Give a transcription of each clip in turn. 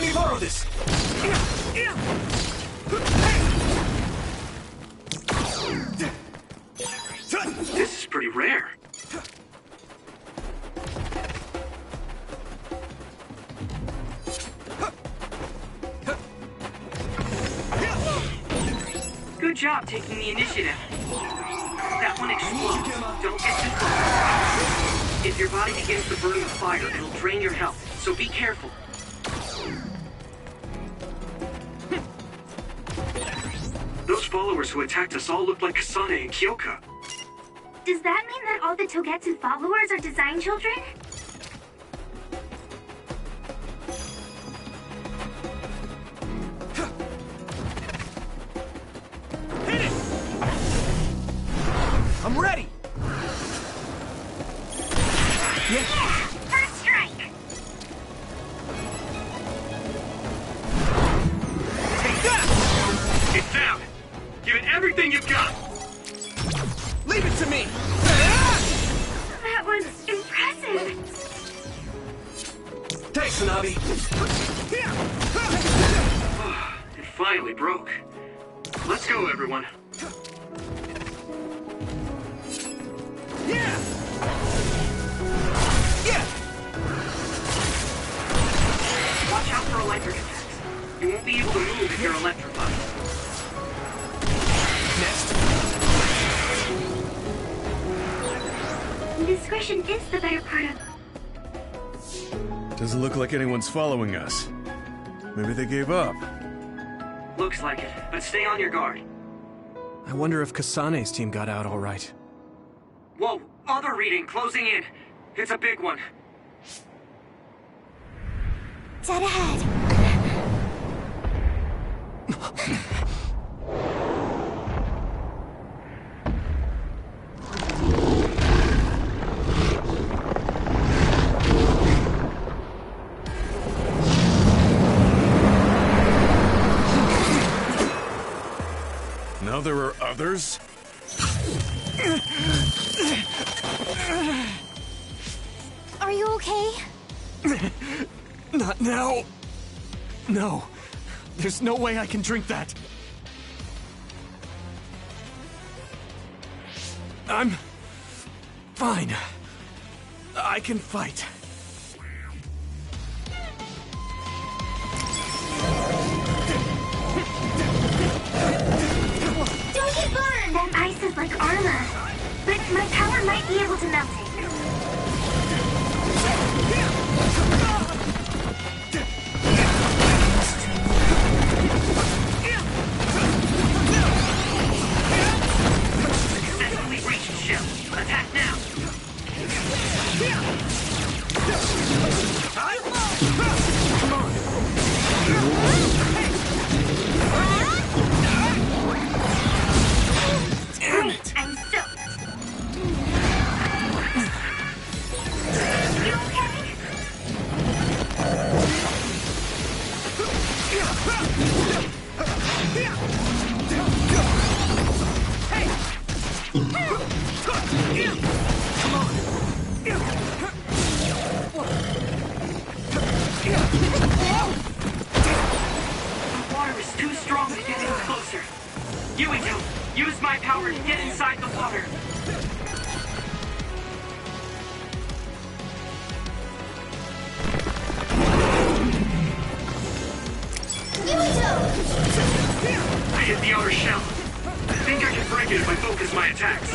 me borrow this! This is pretty rare. Good job taking the initiative. That one explodes. Don't get too close. If your body begins to burn with fire, it'll drain your health, so be careful. Those followers who attacked us all look like Kasane and Kyoka. Does that mean that all the Togetsu followers are design children? Hit it! I'm ready! Yeah! First strike! Take that! It's down! Give it everything you've got! Leave it to me! That was impressive! Thanks, Hanabi! It finally broke. Let's go, everyone. Yeah! Yeah! Watch out for electric attacks. You won't be able to move if you're electrified. Next. Discretion is the better part of... Doesn't look like anyone's following us. Maybe they gave up. Looks like it, but stay on your guard. I wonder if Kasane's team got out all right. Whoa, other reading closing in. It's a big one. Dead ahead. Now there are others? Are you okay? Not now. No. There's no way I can drink that. I'm fine. I can fight. Don't get burned! That ice is like armor. But my power might be able to melt it. Successfully reached shell. Attack now. Come on. Damn it! I'm soaked. You okay? Come on. The water is too strong to get any closer. Yuito, use my power to get inside the water. I hit the outer shell. I think I can break it if I focus my attacks.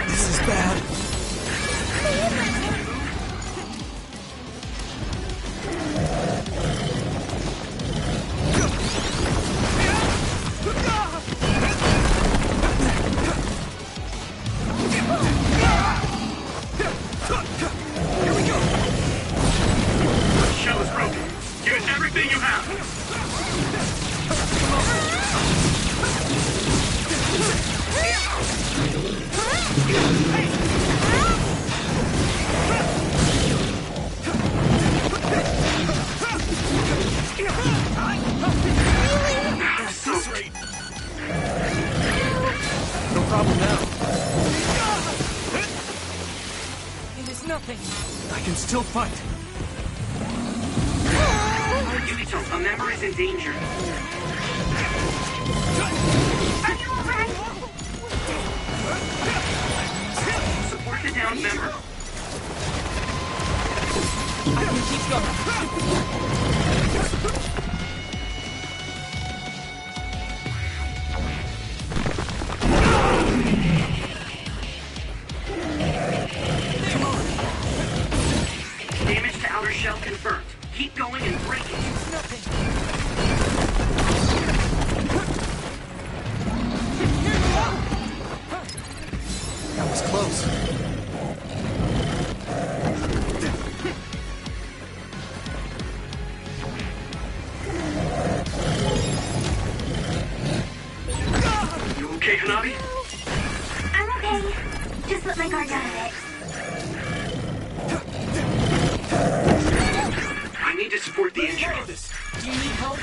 This is bad. Here we go. The shell is broken. Use everything you have. No problem now. It is nothing. I can still fight. Yuito, a member is in danger. Are you alright? Support the downed member. I can keep going. Damage to outer shell confirmed. Keep going and break it. That was close. You okay, Hanabi? I'm okay. Just let my guard down a bit. I need to support the injured. Do you need help?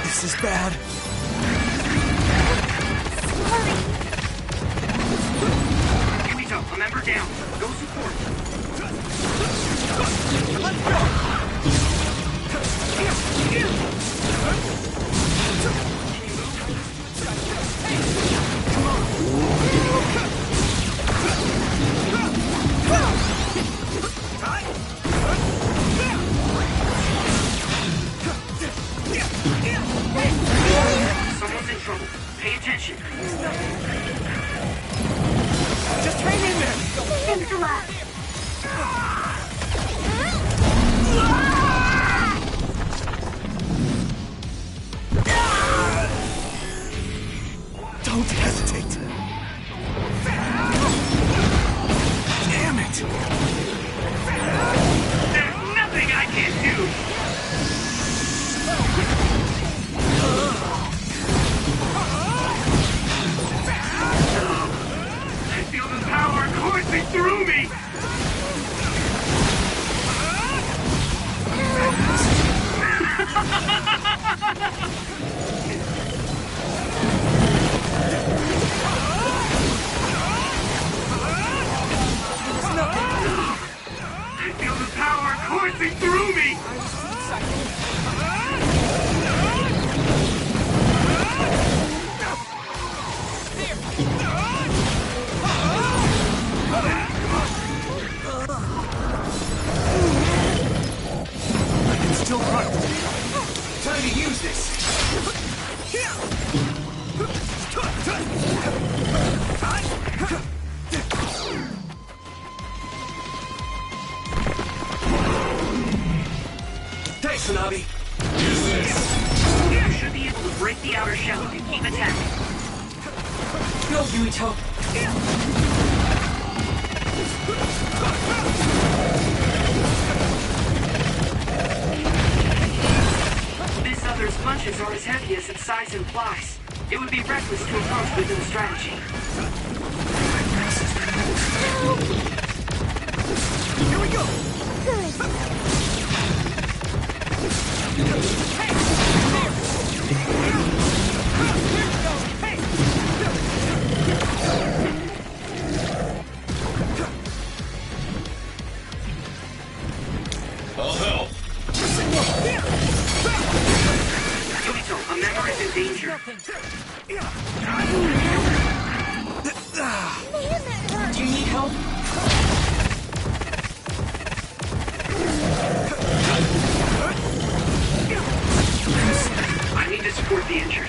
This is bad. Yuito, a member down. Go support. Someone's in trouble. Pay attention. Just hang in there. Thanks a lot. Don't hesitate. Damn it. There's nothing I can't do. I feel the power coursing through me. I feel the power coursing through me. I can still run. Time to use this. Thanks, Hanabi. You should be able to break the outer shell if you keep attacking. Go, Yuito. This other's punches are as heavy as its size implies. It would be reckless to approach within a strategy. Here we go. I'll help. Yuito, a member is in danger. Do you need help? I need to support the injured.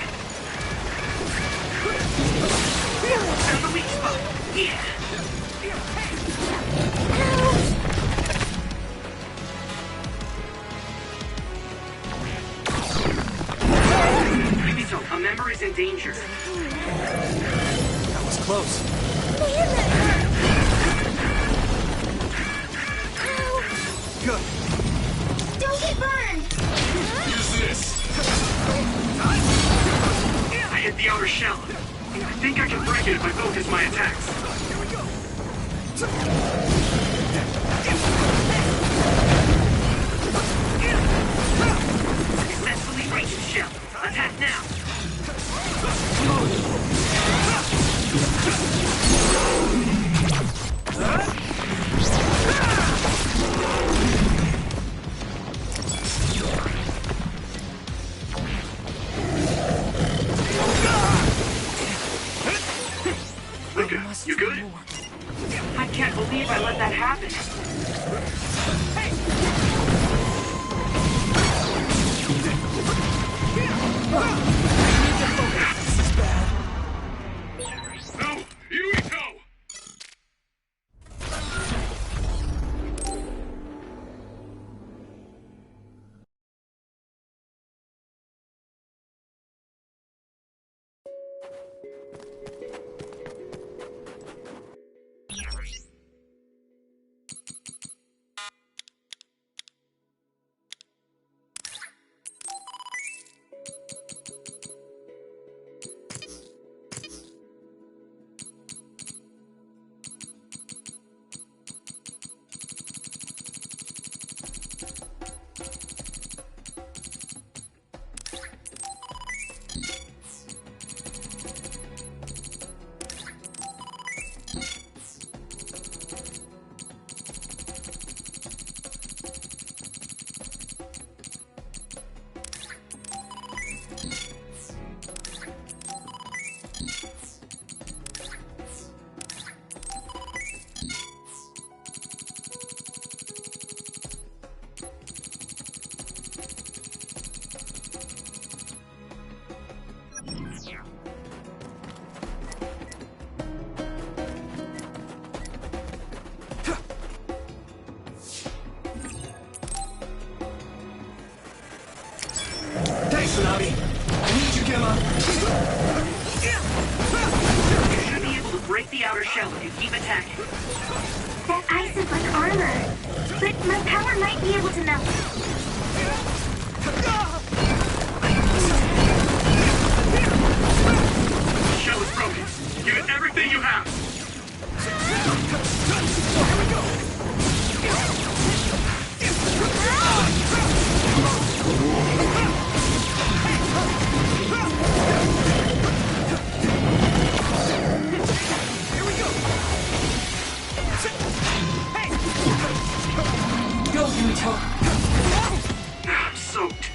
And the weak spot. Yeah. Yuito, a member is in danger. That was close. Good. Don't get burned! Use this. I hit the outer shell. I think I can break it if I focus my attacks. Here we go. Successfully breached shell. Attack now. Can't believe I let that happen. This is bad. No! Yuito! Thanks, Tsunami. I need you, Gemma. You should be able to break the outer shell if you keep attacking. That ice is like armor. But my power might be able to melt it. The shell is broken. Give it everything you have. Go, Yuito. I'm soaked.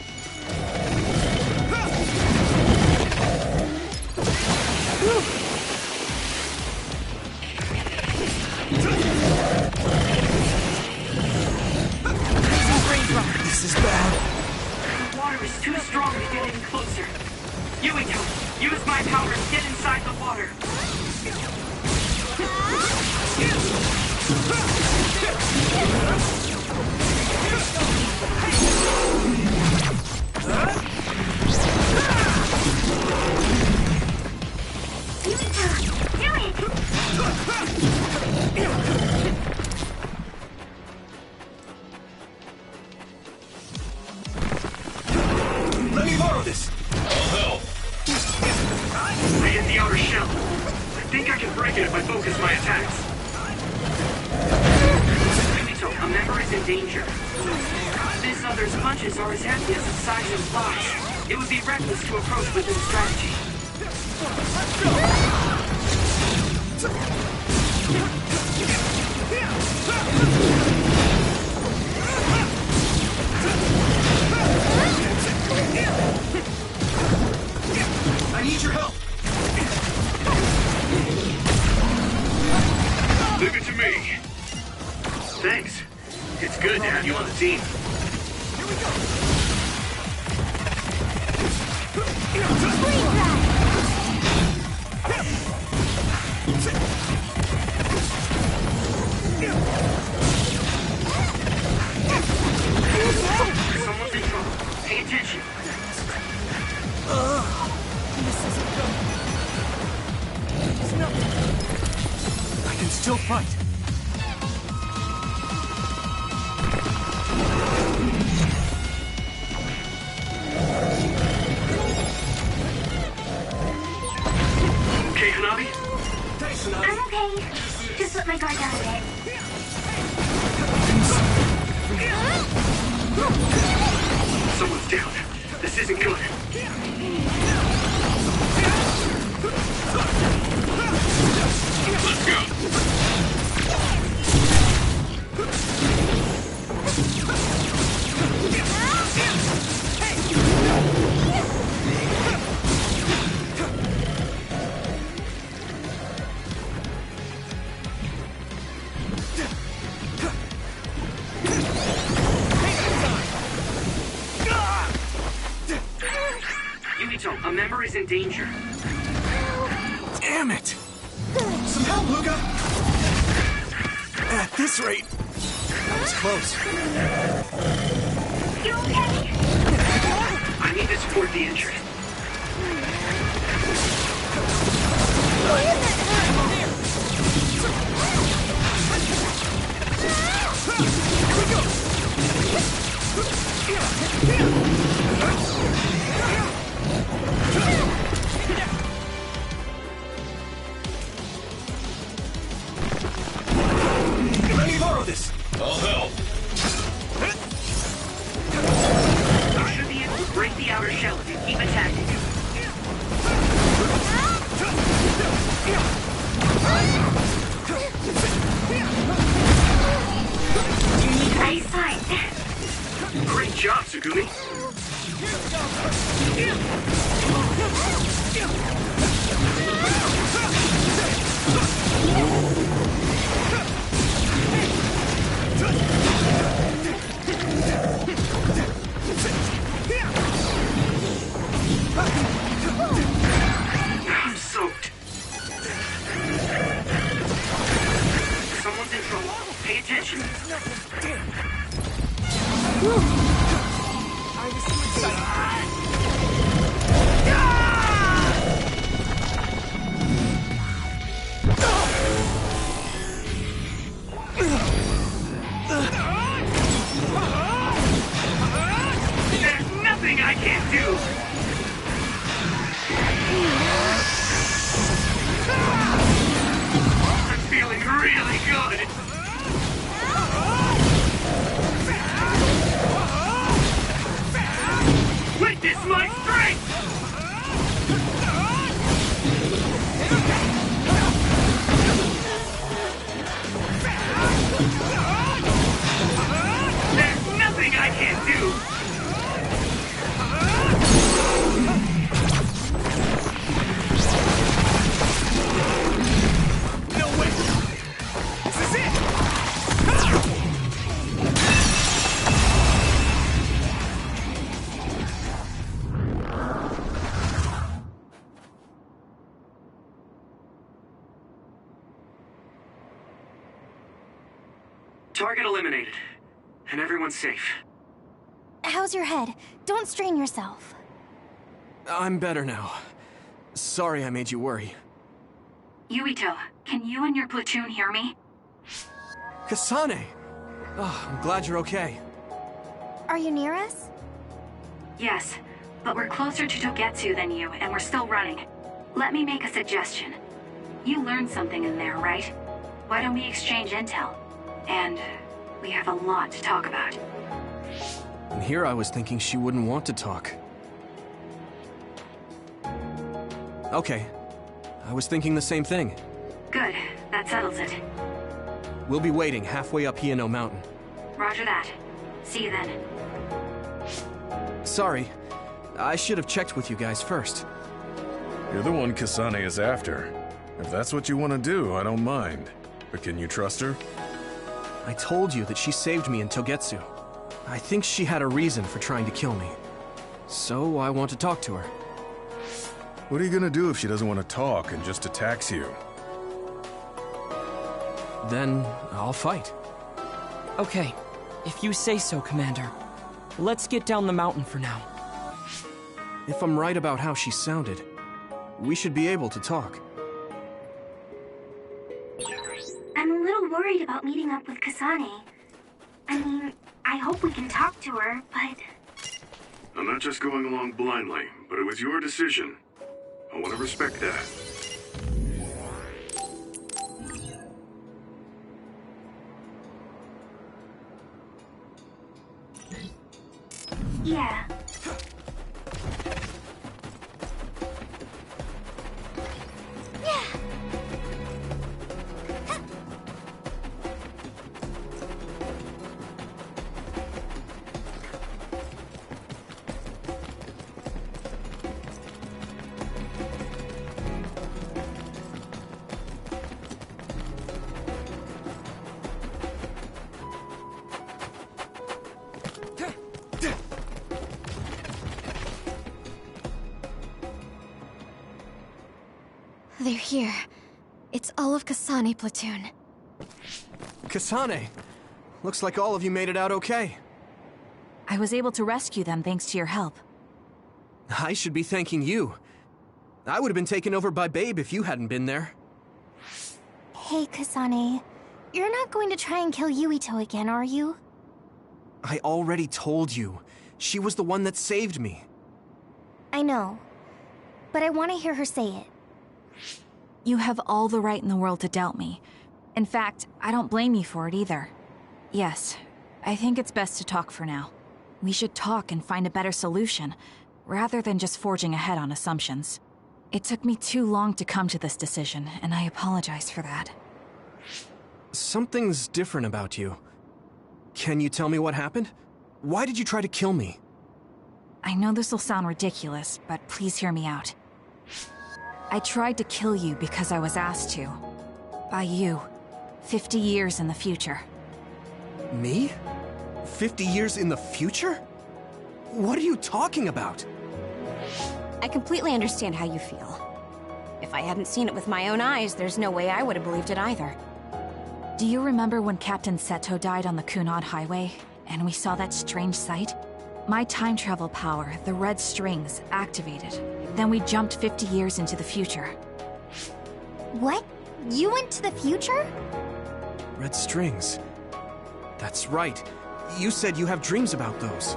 This is bad. The water is too strong to get any closer. Yuito, use my power to get inside the water. Let me borrow this. I hit the outer shell. I think I can break it if I focus my attacks. Yuito, a member is in danger. This other's punches are as heavy as its size implies. It would be reckless to approach with this strategy. I need your help. Leave it to me. Thanks. It's good to have you on the team. Here we go. Someone's in trouble. Pay attention. I can still fight. Okay, Hanabi? Thanks, Tsunami. I'm okay. Just let my guard down a bit. Someone's down. This isn't good. Let's go! is in danger. Damn it! Some help, Luca! At this rate, that was close. You okay? I need to support the entry. Let me borrow this! I'll help. You should be able to break the outer shell if you keep attacking. Eyesight. Great job, Tsugumi. I'm soaked. Someone's in trouble. Pay attention. There's nothing I can't do. I'm feeling really good. Witness my strength! There's nothing I can't do! No way! This is it! Target eliminated. And everyone's safe. How's your head? Don't strain yourself. I'm better now. Sorry I made you worry. Yuito, can you and your platoon hear me? Kasane! Oh, I'm glad you're okay. Are you near us? Yes, but we're closer to Togetsu than you, and we're still running. Let me make a suggestion. You learned something in there, right? Why don't we exchange intel? And we have a lot to talk about. And here I was thinking she wouldn't want to talk. Okay. I was thinking the same thing. Good, that settles it. We'll be waiting halfway up Hiano Mountain. Roger that. See you then. Sorry. I should have checked with you guys first. You're the one Kasane is after. If that's what you want to do, I don't mind. But can you trust her? I told you that she saved me in Togetsu. I think she had a reason for trying to kill me. So I want to talk to her. What are you gonna do if she doesn't want to talk and just attacks you? Then I'll fight. Okay, if you say so, Commander. Let's get down the mountain for now. If I'm right about how she sounded, we should be able to talk. I'm a little worried about meeting up with Kasane. I mean, I hope we can talk to her, but... I'm not just going along blindly, but it was your decision. I want to respect that. Yeah. they're here. It's all of Kasane platoon. Kasane! Looks like all of you made it out okay. I was able to rescue them thanks to your help. I should be thanking you. I would have been taken over by Babe if you hadn't been there. Hey, Kasane. You're not going to try and kill Yuito again, are you? I already told you. She was the one that saved me. I know. But I want to hear her say it. You have all the right in the world to doubt me. In fact, I don't blame you for it either. Yes, I think it's best to talk for now. We should talk and find a better solution, rather than just forging ahead on assumptions. It took me too long to come to this decision, and I apologize for that. Something's different about you. Can you tell me what happened? Why did you try to kill me? I know this will sound ridiculous, but please hear me out. I tried to kill you because I was asked to. By you. 50 years in the future. Me? 50 years in the future? What are you talking about? I completely understand how you feel. If I hadn't seen it with my own eyes, there's no way I would have believed it either. Do you remember when Captain Seto died on the Kunad Highway, and we saw that strange sight? My time travel power, the red strings, activated. Then we jumped 50 years into the future. What? You went to the future? Red strings. That's right. You said you have dreams about those.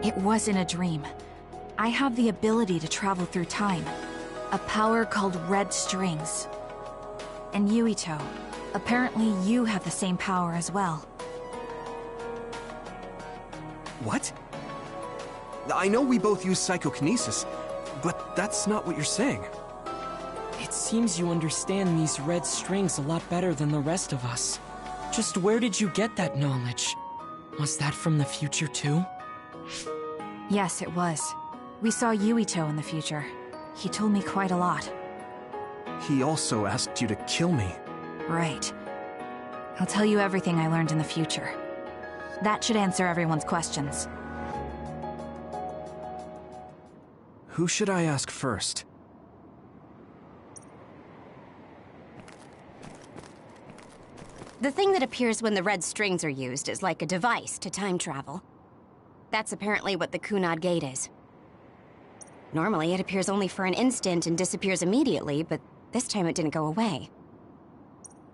It wasn't a dream. I have the ability to travel through time. A power called red strings. And Yuito, apparently you have the same power as well. What? I know we both use psychokinesis, but that's not what you're saying. It seems you understand these red strings a lot better than the rest of us. Just where did you get that knowledge? Was that from the future too? Yes, it was. We saw Yuito in the future. He told me quite a lot. He also asked you to kill me. Right. I'll tell you everything I learned in the future. That should answer everyone's questions. Who should I ask first? The thing that appears when the red strings are used is like a device to time travel. That's apparently what the Kunad Gate is. Normally, it appears only for an instant and disappears immediately, but this time it didn't go away.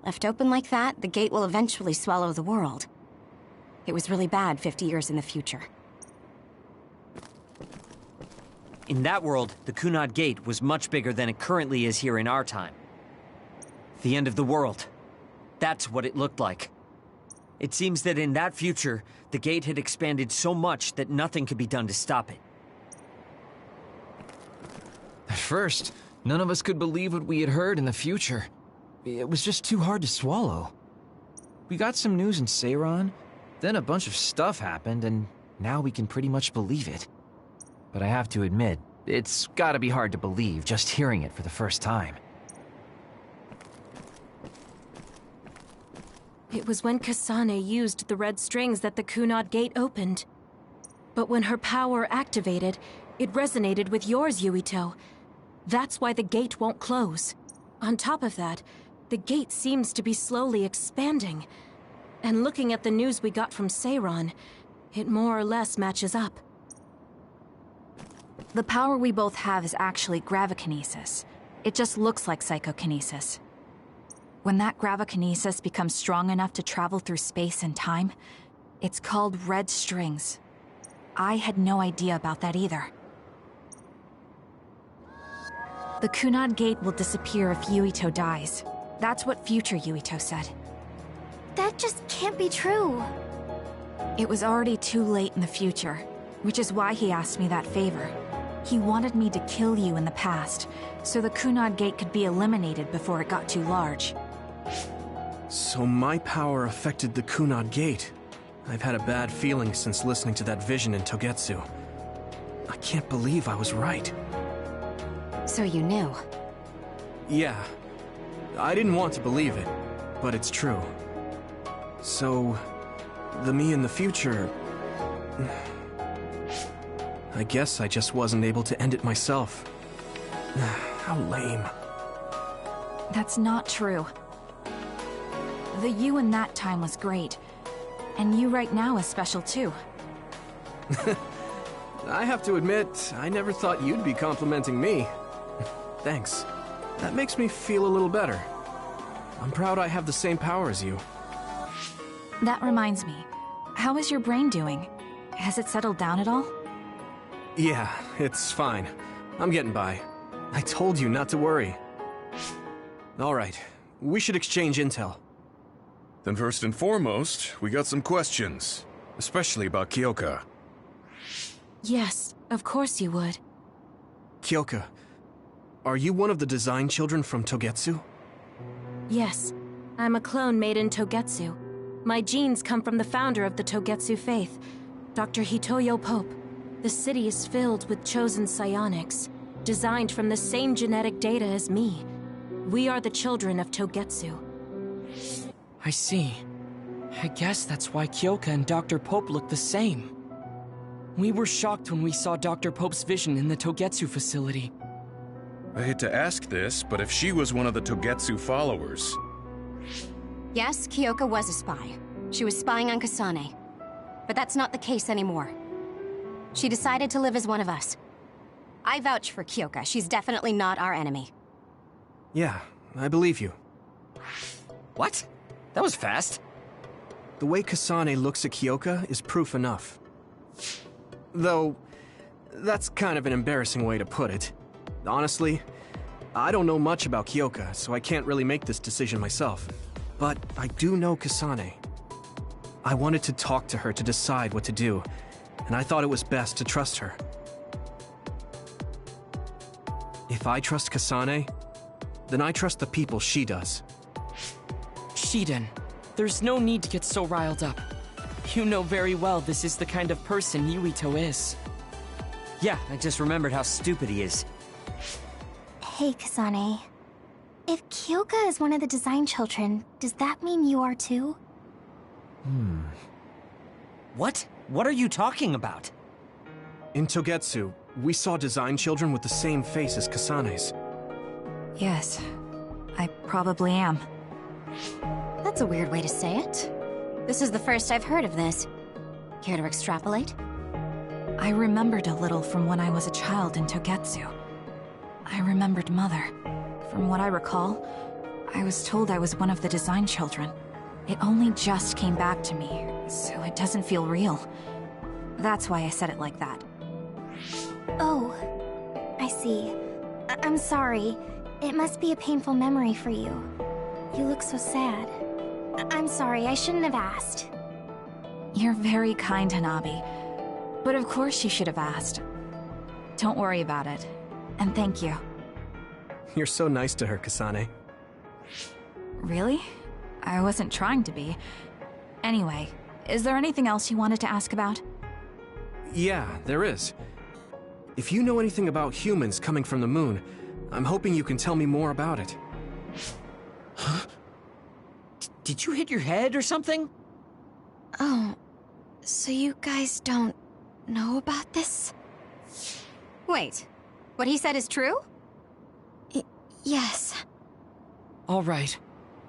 Left open like that, the gate will eventually swallow the world. It was really bad 50 years in the future. In that world, the Kunad Gate was much bigger than it currently is here in our time. The end of the world. That's what it looked like. It seems that in that future, the gate had expanded so much that nothing could be done to stop it. At first, none of us could believe what we had heard in the future. It was just too hard to swallow. We got some news in Seiran, then a bunch of stuff happened, and now we can pretty much believe it. But I have to admit, it's gotta be hard to believe just hearing it for the first time. It was when Kasane used the red strings that the Kunad Gate opened. But when her power activated, it resonated with yours, Yuito. That's why the gate won't close. On top of that, the gate seems to be slowly expanding. And looking at the news we got from Seiran, it more or less matches up. The power we both have is actually gravikinesis. It just looks like psychokinesis. When that gravikinesis becomes strong enough to travel through space and time, it's called red strings. I had no idea about that either. The Kunad Gate will disappear if Yuito dies. That's what future Yuito said. That just can't be true. It was already too late in the future, which is why he asked me that favor. He wanted me to kill you in the past, so the Kunad Gate could be eliminated before it got too large. So my power affected the Kunad Gate. I've had a bad feeling since listening to that vision in Togetsu. I can't believe I was right. So you knew? Yeah. I didn't want to believe it, but it's true. So, the me in the future... I guess I just wasn't able to end it myself. How lame. That's not true. The you in that time was great. And you right now is special too. I have to admit, I never thought you'd be complimenting me. Thanks. That makes me feel a little better. I'm proud I have the same power as you. That reminds me. How is your brain doing? Has it settled down at all? Yeah, it's fine. I'm getting by. I told you not to worry. Alright, we should exchange intel. Then first and foremost, we got some questions. Especially about Kyoka. Yes, of course you would. Kyoka, are you one of the design children from Togetsu? Yes, I'm a clone made in Togetsu. My genes come from the founder of the Togetsu faith, Dr. Hitoyo Pope. The city is filled with chosen psionics, designed from the same genetic data as me. We are the children of Togetsu. I see. I guess that's why Kyoka and Dr. Pope look the same. We were shocked when we saw Dr. Pope's vision in the Togetsu facility. I hate to ask this, but if she was one of the Togetsu followers... Yes, Kyoka was a spy. She was spying on Kasane. But that's not the case anymore. She decided to live as one of us. I vouch for Kyoka. She's definitely not our enemy. Yeah, I believe you. What? That was fast. The way Kasane looks at Kyoka is proof enough. Though, that's kind of an embarrassing way to put it. Honestly, I don't know much about Kyoka, so I can't really make this decision myself. But I do know Kasane. I wanted to talk to her to decide what to do, and I thought it was best to trust her. If I trust Kasane, then I trust the people she does. Shiden, there's no need to get so riled up. You know very well this is the kind of person Yuito is. Yeah, I just remembered how stupid he is. Hey, Kasane. If Kyoka is one of the design children, does that mean you are too? What? What are you talking about? In Togetsu, we saw design children with the same face as Kasane's. Yes, I probably am. That's a weird way to say it. This is the first I've heard of this. Care to extrapolate? I remembered a little from when I was a child in Togetsu. I remembered Mother. From what I recall, I was told I was one of the design children. It only just came back to me, so it doesn't feel real. That's why I said it like that. Oh, I see. I'm sorry. It must be a painful memory for you. You look so sad. I'm sorry, I shouldn't have asked. You're very kind, Hanabi. But of course you should have asked. Don't worry about it. And thank you. You're so nice to her, Kasane. Really? I wasn't trying to be. Anyway, is there anything else you wanted to ask about? Yeah, there is. If you know anything about humans coming from the moon, I'm hoping you can tell me more about it. Huh? Did you hit your head or something? Oh, so you guys don't know about this? Wait, what he said is true? Yes. All right.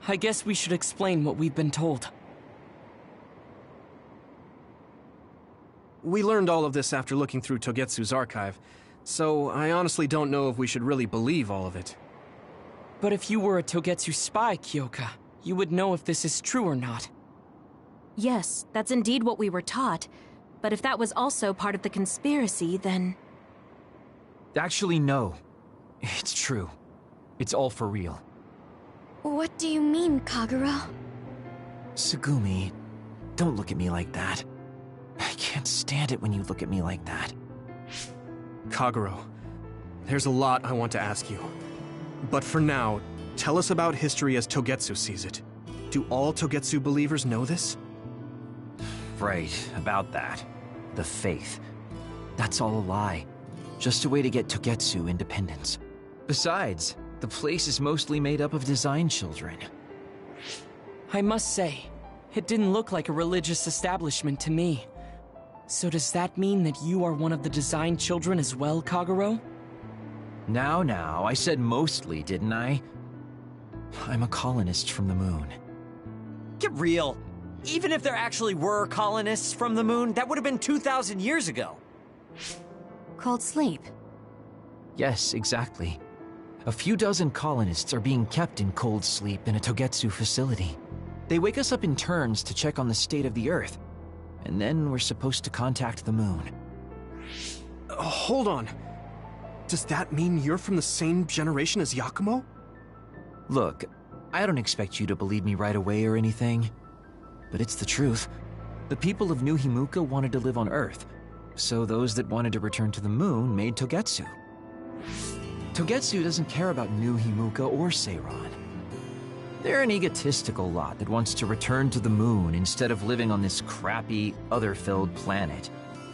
I guess we should explain what we've been told. We learned all of this after looking through Togetsu's archive, so I honestly don't know if we should really believe all of it. But if you were a Togetsu spy, Kyoka, you would know if this is true or not. Yes, that's indeed what we were taught. But if that was also part of the conspiracy, then... Actually, no. It's true. It's all for real. What do you mean, Kagura? Tsugumi, don't look at me like that. I can't stand it when you look at me like that. Kaguro, there's a lot I want to ask you. But for now, tell us about history as Togetsu sees it. Do all Togetsu believers know this? Right, about that. The faith. That's all a lie. Just a way to get Togetsu independence. Besides, the place is mostly made up of design children. I must say, it didn't look like a religious establishment to me. So does that mean that you are one of the design children as well, Kaguro? Now, I said mostly, didn't I? I'm a colonist from the moon. Get real. Even if there actually were colonists from the moon, that would have been 2,000 years ago. Cold sleep. Yes, exactly. A few dozen colonists are being kept in cold sleep in a Togetsu facility. They wake us up in turns to check on the state of the Earth, and then we're supposed to contact the moon. Hold on. Does that mean you're from the same generation as Yakumo? Look, I don't expect you to believe me right away or anything, but it's the truth. The people of New Himuka wanted to live on Earth, so those that wanted to return to the moon made Togetsu. Togetsu doesn't care about New Himuka or Seiran. They're an egotistical lot that wants to return to the moon instead of living on this crappy, other-filled planet.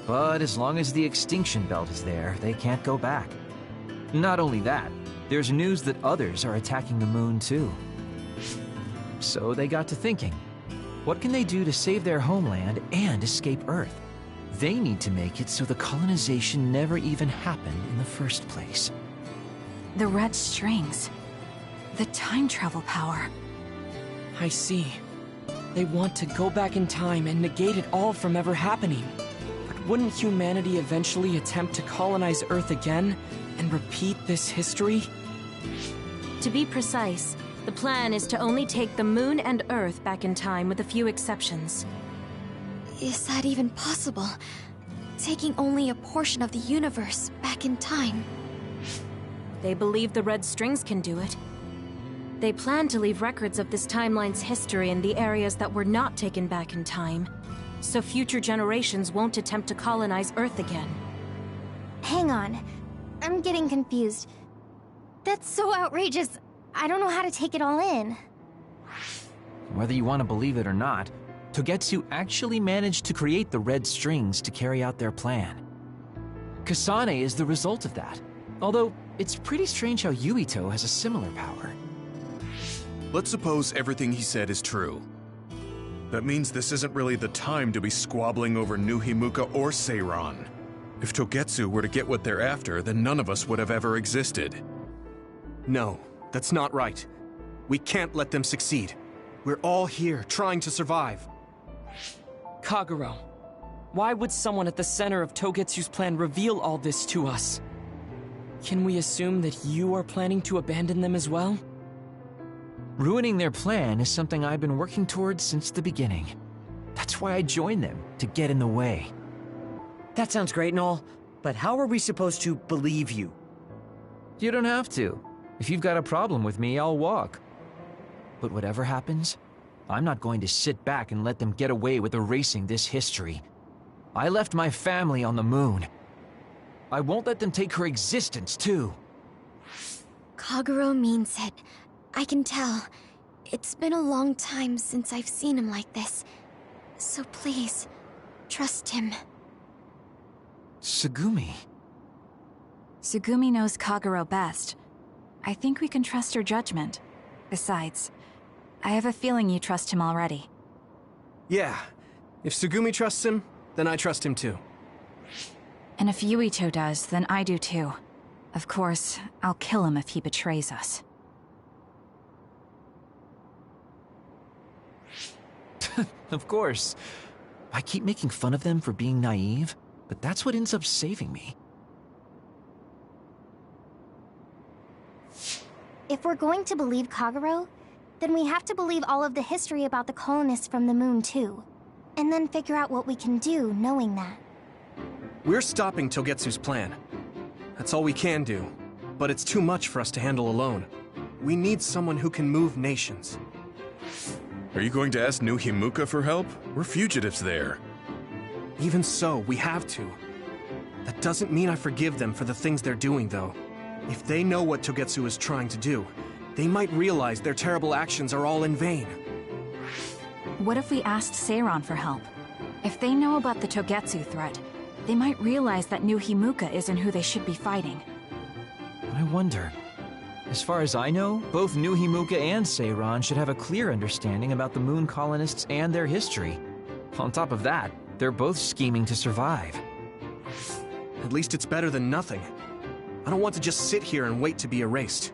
But as long as the extinction belt is there, they can't go back. Not only that, there's news that others are attacking the moon too. So they got to thinking, what can they do to save their homeland and escape Earth? They need to make it so the colonization never even happened in the first place. The red strings. The time travel power. I see. They want to go back in time and negate it all from ever happening. But wouldn't humanity eventually attempt to colonize Earth again and repeat this history? To be precise, the plan is to only take the moon and Earth back in time with a few exceptions. Is that even possible? Taking only a portion of the universe back in time? They believe the red strings can do it. They plan to leave records of this timeline's history in the areas that were not taken back in time, so future generations won't attempt to colonize Earth again. Hang on. I'm getting confused. That's so outrageous. I don't know how to take it all in. Whether you want to believe it or not, Togetsu actually managed to create the red strings to carry out their plan. Kasane is the result of that, although it's pretty strange how Yuito has a similar power. Let's suppose everything he said is true. That means this isn't really the time to be squabbling over New Himuka or Seiran. If Togetsu were to get what they're after, then none of us would have ever existed. No, that's not right. We can't let them succeed. We're all here, trying to survive. Kagero, why would someone at the center of Togetsu's plan reveal all this to us? Can we assume that you are planning to abandon them as well? Ruining their plan is something I've been working towards since the beginning. That's why I joined them, to get in the way. That sounds great and all, but how are we supposed to believe you? You don't have to. If you've got a problem with me, I'll walk. But whatever happens, I'm not going to sit back and let them get away with erasing this history. I left my family on the moon. I won't let them take her existence, too. Kagero means it. I can tell. It's been a long time since I've seen him like this. So please, trust him. Tsugumi. Tsugumi knows Kagero best. I think we can trust her judgment. Besides, I have a feeling you trust him already. Yeah. If Tsugumi trusts him, then I trust him too. And if Yuito does, then I do too. Of course, I'll kill him if he betrays us. Of course. I keep making fun of them for being naive, but that's what ends up saving me. If we're going to believe Kagero, then we have to believe all of the history about the colonists from the moon too. And then figure out what we can do knowing that. We're stopping Togetsu's plan. That's all we can do. But it's too much for us to handle alone. We need someone who can move nations. Are you going to ask New Himuka for help? We're fugitives there. Even so, we have to. That doesn't mean I forgive them for the things they're doing, though. If they know what Togetsu is trying to do, they might realize their terrible actions are all in vain. What if we asked Seiran for help? If they know about the Togetsu threat, they might realize that New Himuka isn't who they should be fighting. I wonder. As far as I know, both New Himuka and Seiran should have a clear understanding about the moon colonists and their history. On top of that, they're both scheming to survive. At least it's better than nothing. I don't want to just sit here and wait to be erased.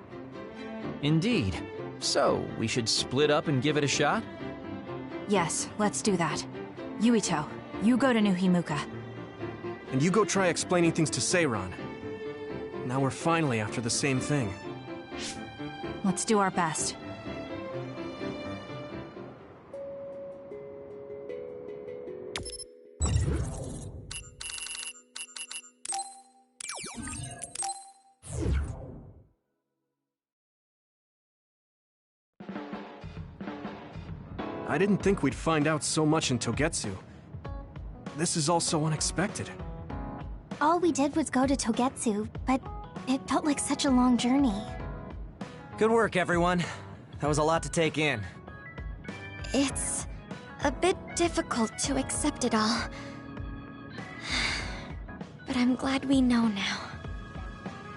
Indeed. So, we should split up and give it a shot? Yes, let's do that. Yuito, you go to New Himuka. And you go try explaining things to Seiran. Now we're finally after the same thing. Let's do our best. I didn't think we'd find out so much in Togetsu. This is all so unexpected. All we did was go to Togetsu, but it felt like such a long journey. Good work, everyone. That was a lot to take in. It's a bit difficult to accept it all. But I'm glad we know now.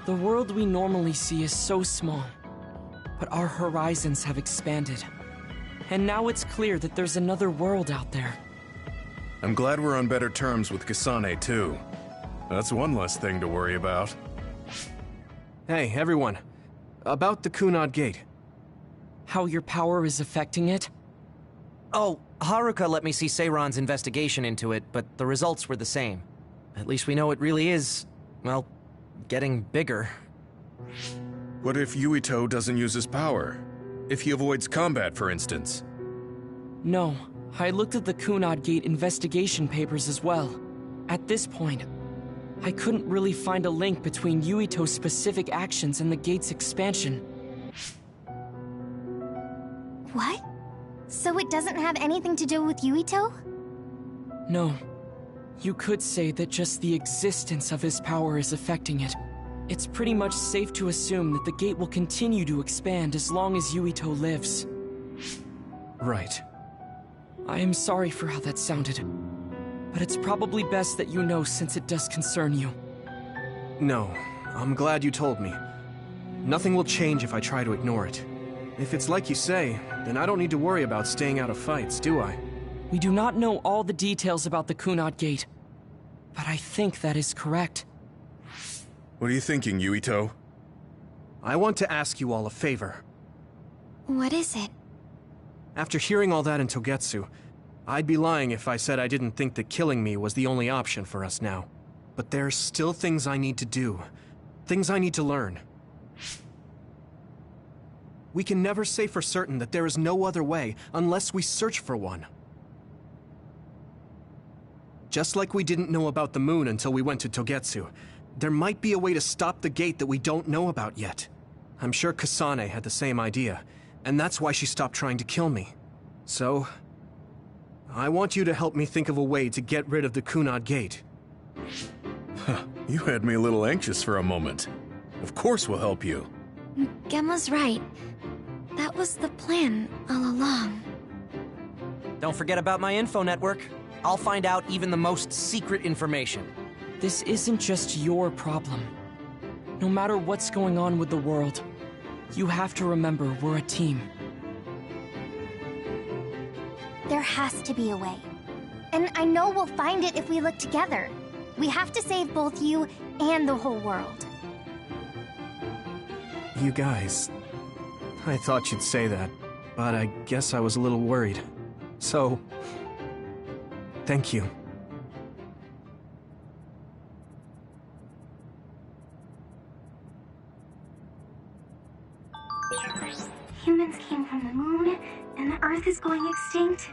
The world we normally see is so small, but our horizons have expanded. And now it's clear that there's another world out there. I'm glad we're on better terms with Kasane, too. That's one less thing to worry about. Hey, everyone. About the Kunad Gate. How your power is affecting it? Oh, Haruka let me see Seiran's investigation into it, but the results were the same. At least we know it really is, well, getting bigger. What if Yuito doesn't use his power? If he avoids combat, for instance? No, I looked at the Kunad Gate investigation papers as well. At this point, I couldn't really find a link between Yuito's specific actions and the gate's expansion. What? So it doesn't have anything to do with Yuito? No. You could say that just the existence of his power is affecting it. It's pretty much safe to assume that the gate will continue to expand as long as Yuito lives. Right. I am sorry for how that sounded, but it's probably best that you know since it does concern you. No, I'm glad you told me. Nothing will change if I try to ignore it. If it's like you say, then I don't need to worry about staying out of fights, do I? We do not know all the details about the Kunad Gate, but I think that is correct. What are you thinking, Yuito? I want to ask you all a favor. What is it? After hearing all that in Togetsu, I'd be lying if I said I didn't think that killing me was the only option for us now. But there's still things I need to do. Things I need to learn. We can never say for certain that there is no other way unless we search for one. Just like we didn't know about the moon until we went to Togetsu, there might be a way to stop the gate that we don't know about yet. I'm sure Kasane had the same idea, and that's why she stopped trying to kill me. So, I want you to help me think of a way to get rid of the Kunad Gate. You had me a little anxious for a moment. Of course we'll help you. Gemma's right. That was the plan all along. Don't forget about my info network. I'll find out even the most secret information. This isn't just your problem. No matter what's going on with the world, you have to remember we're a team. There has to be a way. And I know we'll find it if we look together. We have to save both you and the whole world. You guys... I thought you'd say that, but I guess I was a little worried. So... thank you. Humans came from the moon, and the Earth is going extinct.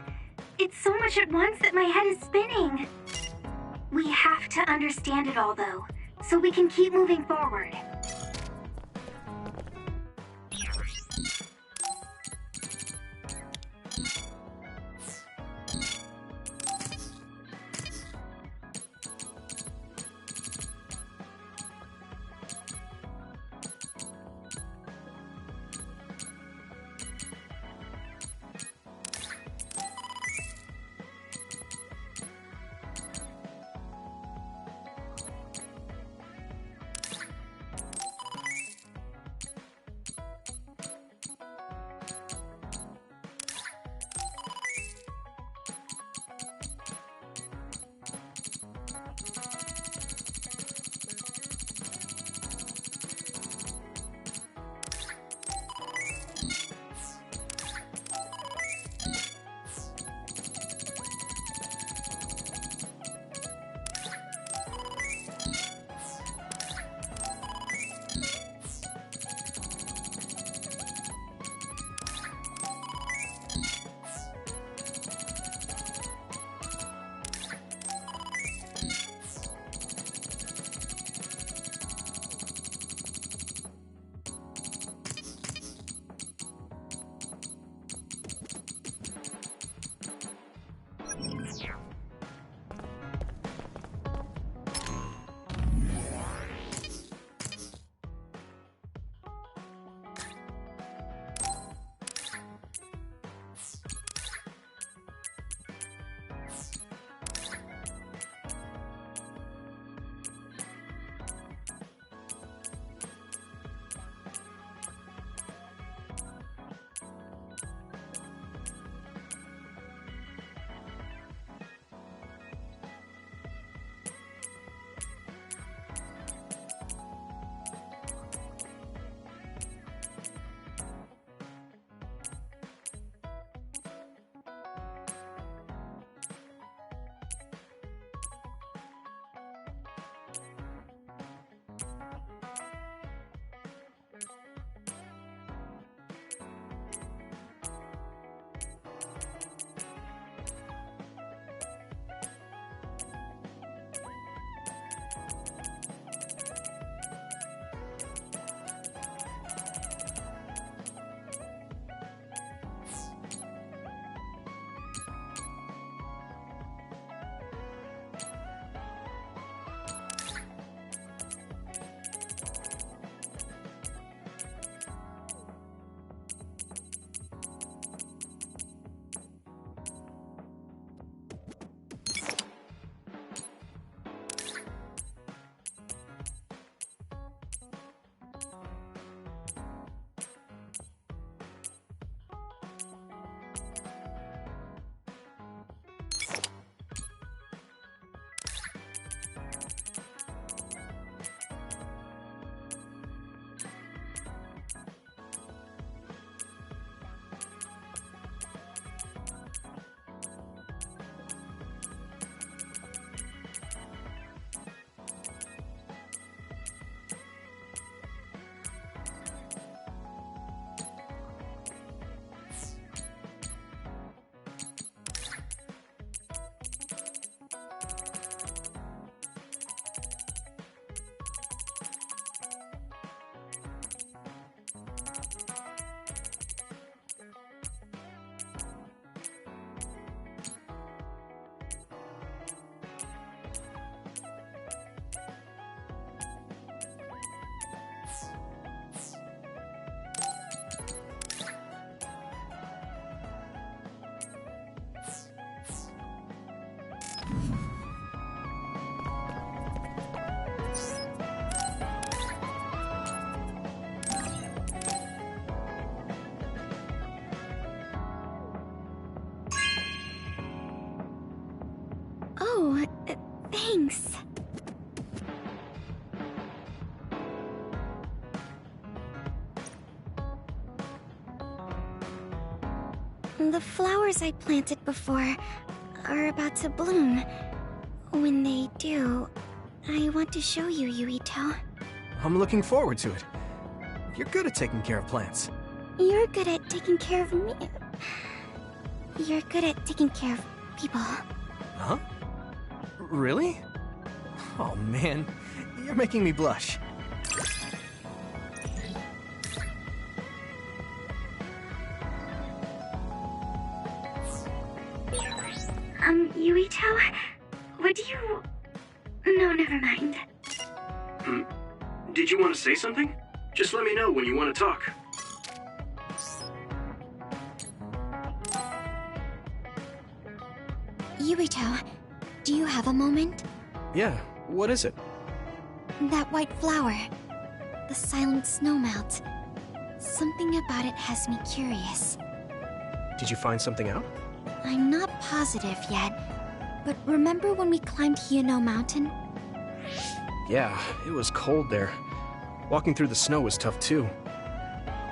It's so much at once that my head is spinning. We have to understand it all, though, so we can keep moving forward. Oh, thanks. The flowers I planted before are about to bloom. When they do, I want to show you, Yuito. I'm looking forward to it. You're good at taking care of plants. You're good at taking care of me. You're good at taking care of people. Huh? Really? Oh man, you're making me blush. Yuito? Would you... No, never mind. Did you want to say something? Just let me know when you want to talk. Yuito, do you have a moment? Yeah, what is it? That white flower. The silent snowmelt. Something about it has me curious. Did you find something out? I'm not positive yet, but remember when we climbed Hino Mountain? Yeah, it was cold there. Walking through the snow was tough too.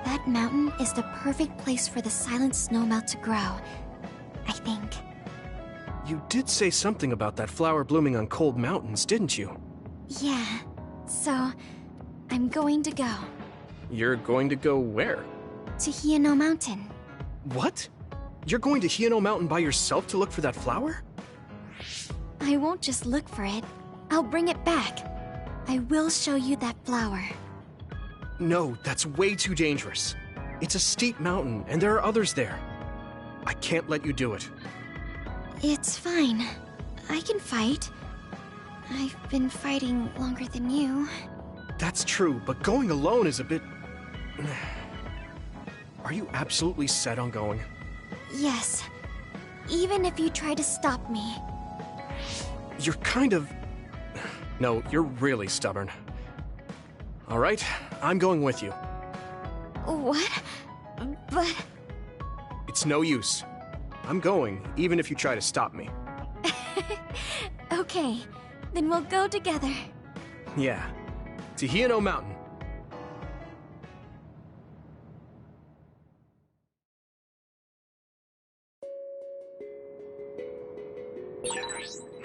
That mountain is the perfect place for the silent snowmelt to grow, I think. You did say something about that flower blooming on cold mountains, didn't you? Yeah, so I'm going to go. You're going to go where? To Hino Mountain. What? You're going to Hino Mountain by yourself to look for that flower? I won't just look for it. I'll bring it back. I will show you that flower. No, that's way too dangerous. It's a steep mountain, and there are others there. I can't let you do it. It's fine. I can fight. I've been fighting longer than you. That's true, but going alone is a bit... Are you absolutely set on going? Yes. Even if you try to stop me. You're kind of... No, you're really stubborn. All right, I'm going with you. What? But... It's no use. I'm going, even if you try to stop me. Okay, then we'll go together. Yeah, to Hino Mountain.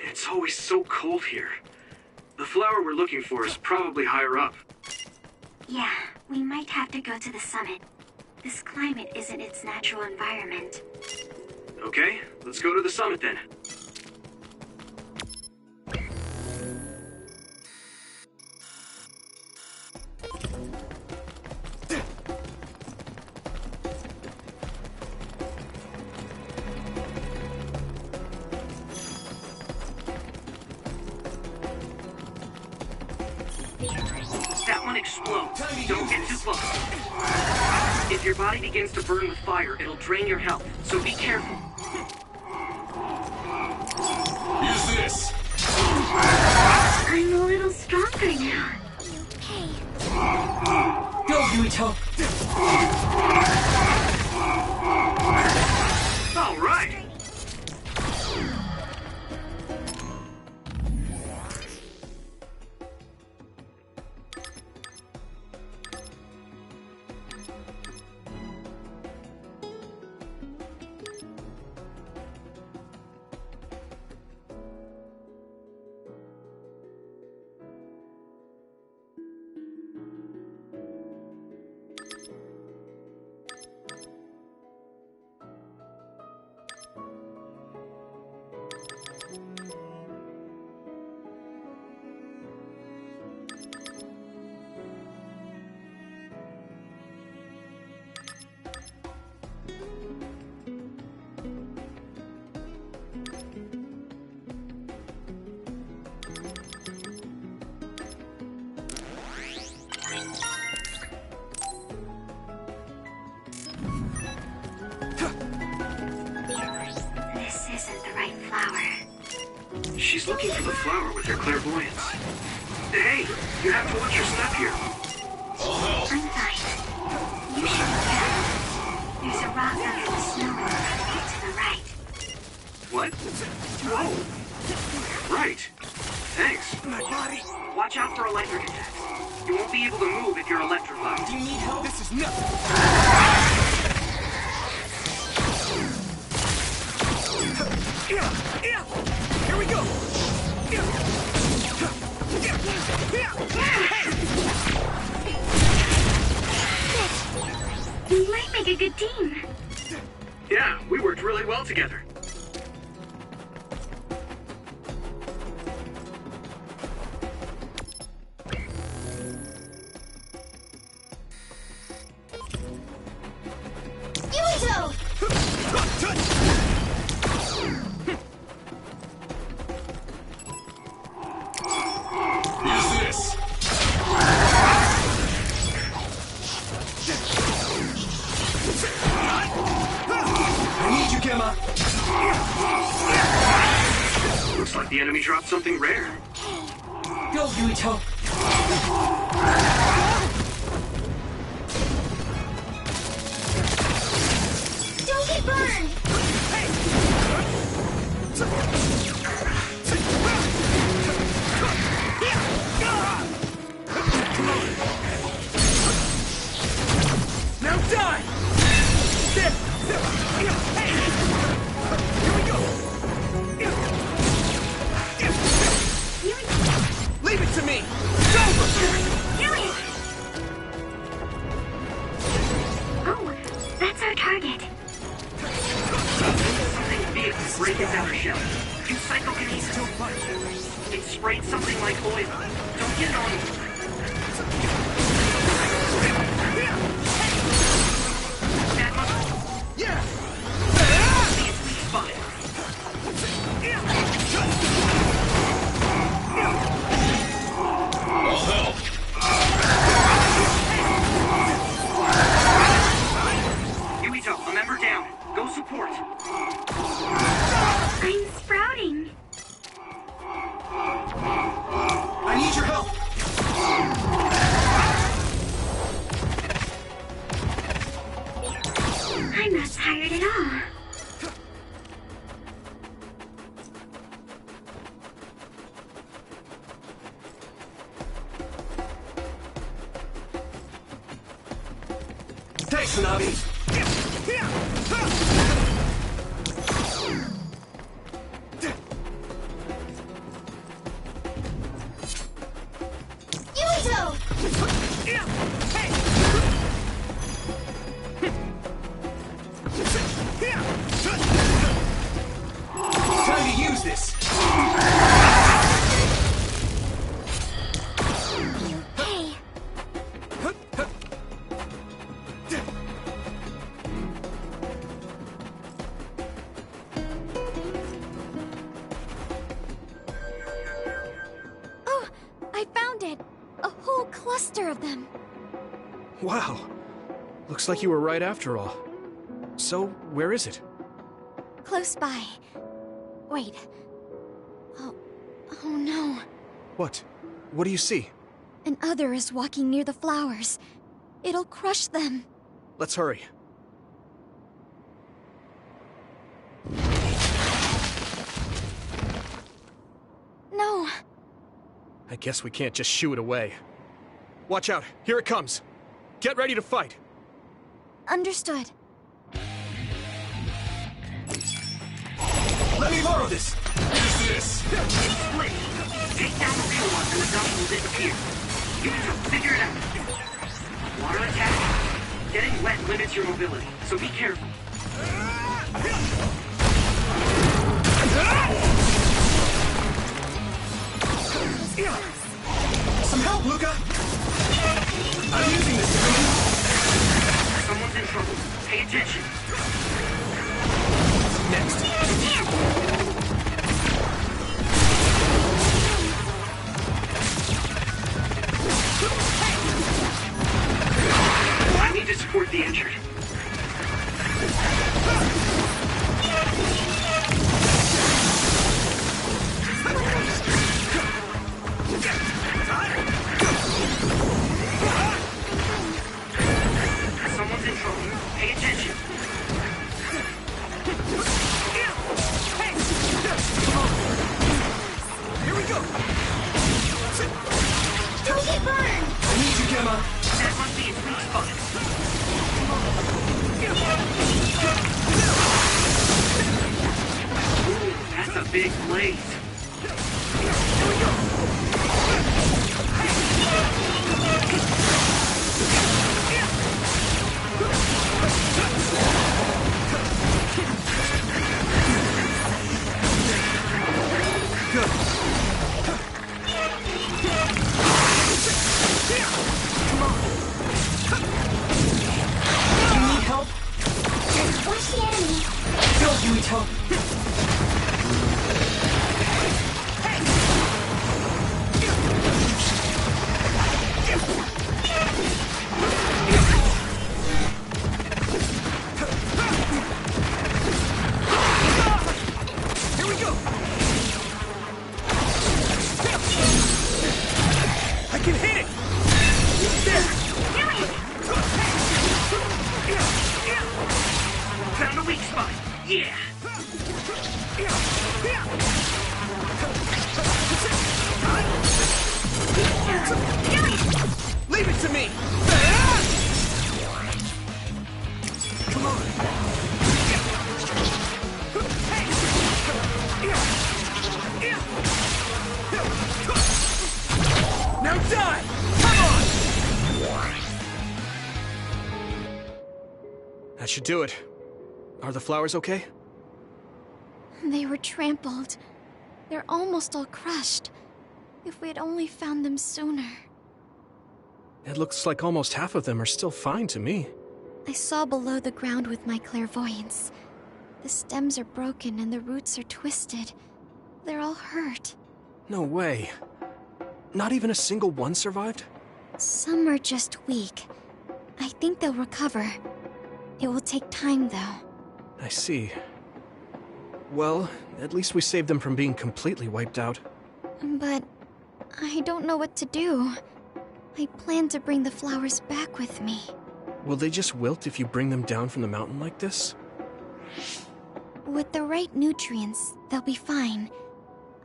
It's always so cold here. The flower we're looking for is probably higher up. Yeah, we might have to go to the summit. This climate isn't its natural environment. Okay, let's go to the summit then. That one explodes. Don't get too close. If your body begins to burn with fire, it'll drain your health, so be careful. Use this! I'm a little stronger now. Okay. Go, Yuito! All right. This isn't the right flower. She's looking for the flower with her clairvoyance. Hey, you have to watch your step here. I'm fine. You should look out. There's a rock under the snow to the right. What? Whoa! Right. Thanks. My body. Watch out for electric attacks. You won't be able to move if you're electrified. Do you need help? This is nothing. Here we go. We might make a good team. Yeah, we worked really well together. Yuito! Use this! I need you, Gemma. Looks like the enemy dropped something rare. Go, Yuito! Don't get burned! Now die! There! Hey! Here we go! Leave it to me! Go! Oh, that's our target. Something big break its outer shell. Use psychokinesis. It sprayed something like oil. Don't get it on you. That must... Yeah! See its weak spot. I'll help. Yuito, a member down. Go support. I'm sprouting. I need your help! I'm not tired at all. Thanks, Hanabi! Yuito! Time to use this! Hey! Oh, I found it! A whole cluster of them. Wow. Looks like you were right after all. So, where is it? Close by. Wait. Oh no. What? What do you see? An other is walking near the flowers. It'll crush them. Let's hurry. No. I guess we can't just shoo it away. Watch out, here it comes. Get ready to fight. Understood. Let me borrow this. Use this! Split. Take down the real one and the dust will disappear. Yuito, figure it out. Water attack. Getting wet limits your mobility, so be careful. Some help, Luca! I'm using this to Someone's in trouble. Pay attention. Next. I need to support the injured. a big blaze. Good. Come on. You need help? Where's the enemy? Go, Yuito. Here we go. I can hit it. There. Found a weak spot. Yeah. Leave it to me. Come on. Now die! Come on! That should do it. Are the flowers okay? They were trampled. They're almost all crushed. If we had only found them sooner. It looks like almost half of them are still fine to me. I saw below the ground with my clairvoyance. The stems are broken and the roots are twisted. They're all hurt. No way. Not even a single one survived? Some are just weak. I think they'll recover. It will take time, though. I see. Well, at least we saved them from being completely wiped out. But I don't know what to do. I plan to bring the flowers back with me. Will they just wilt if you bring them down from the mountain like this? With the right nutrients, they'll be fine.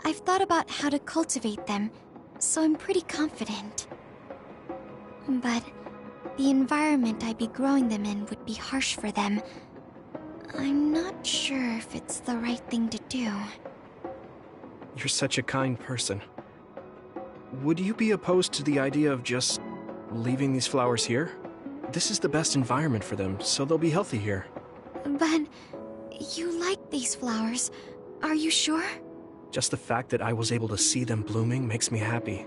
I've thought about how to cultivate them, so I'm pretty confident. But the environment I'd be growing them in would be harsh for them. I'm not sure if it's the right thing to do. You're such a kind person. Would you be opposed to the idea of just leaving these flowers here? This is the best environment for them, so they'll be healthy here. But you like these flowers, are you sure? Just the fact that I was able to see them blooming makes me happy.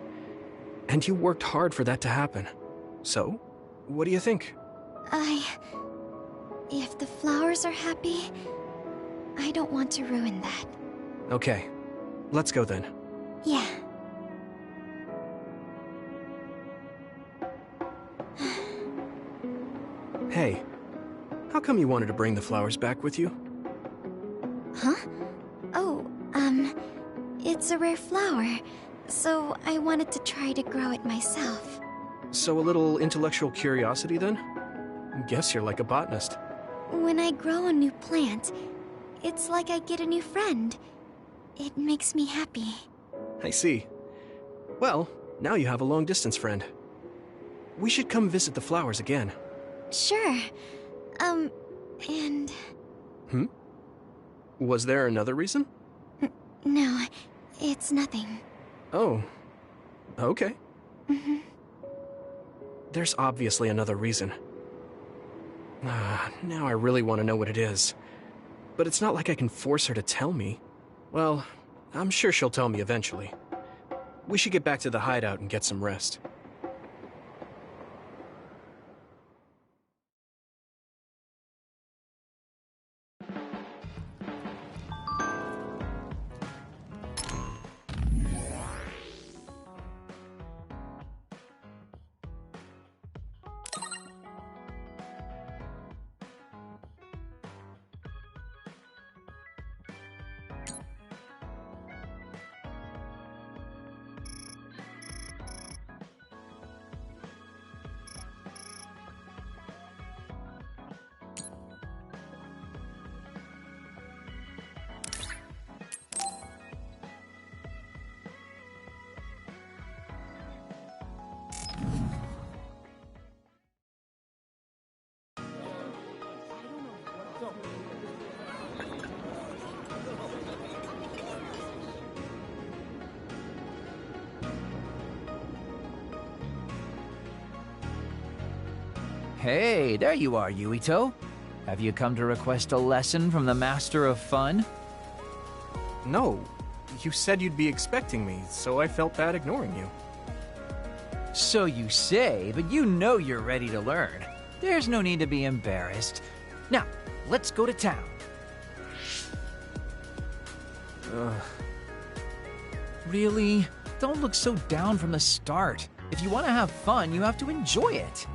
And you worked hard for that to happen. So, what do you think? If the flowers are happy, I don't want to ruin that. Okay, let's go then. Yeah. Hey, how come you wanted to bring the flowers back with you? Huh? Oh, it's a rare flower, so I wanted to try to grow it myself. So a little intellectual curiosity then? Guess you're like a botanist. When I grow a new plant, it's like I get a new friend. It makes me happy. I see. Well, now you have a long-distance friend. We should come visit the flowers again. Sure. And... Was there another reason? No, it's nothing. Oh. Okay. Mm-hmm. There's obviously another reason. Now I really want to know what it is. But it's not like I can force her to tell me. Well, I'm sure she'll tell me eventually. We should get back to the hideout and get some rest. Hey, there you are, Yuito. Have you come to request a lesson from the Master of Fun? No. You said you'd be expecting me, so I felt bad ignoring you. So you say, but you know you're ready to learn. There's no need to be embarrassed. Now, let's go to town. Really? Don't look so down from the start. If you want to have fun, you have to enjoy it.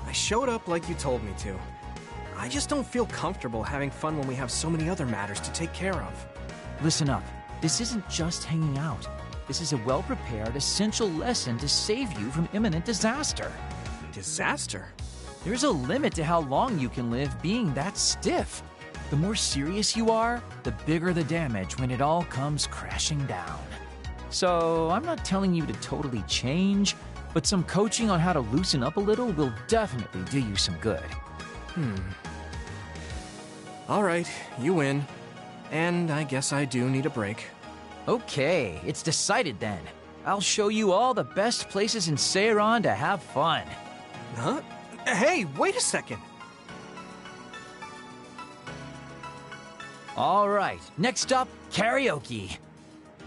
I showed up like you told me to. I just don't feel comfortable having fun when we have so many other matters to take care of. Listen up. This isn't just hanging out. This is a well-prepared, essential lesson to save you from imminent disaster. Disaster? There's a limit to how long you can live being that stiff. The more serious you are, the bigger the damage when it all comes crashing down. So, I'm not telling you to totally change, but some coaching on how to loosen up a little will definitely do you some good. All right, you win. And I guess I do need a break. Okay, it's decided then. I'll show you all the best places in Seiran to have fun. Huh? Hey, wait a second. All right, next up, karaoke.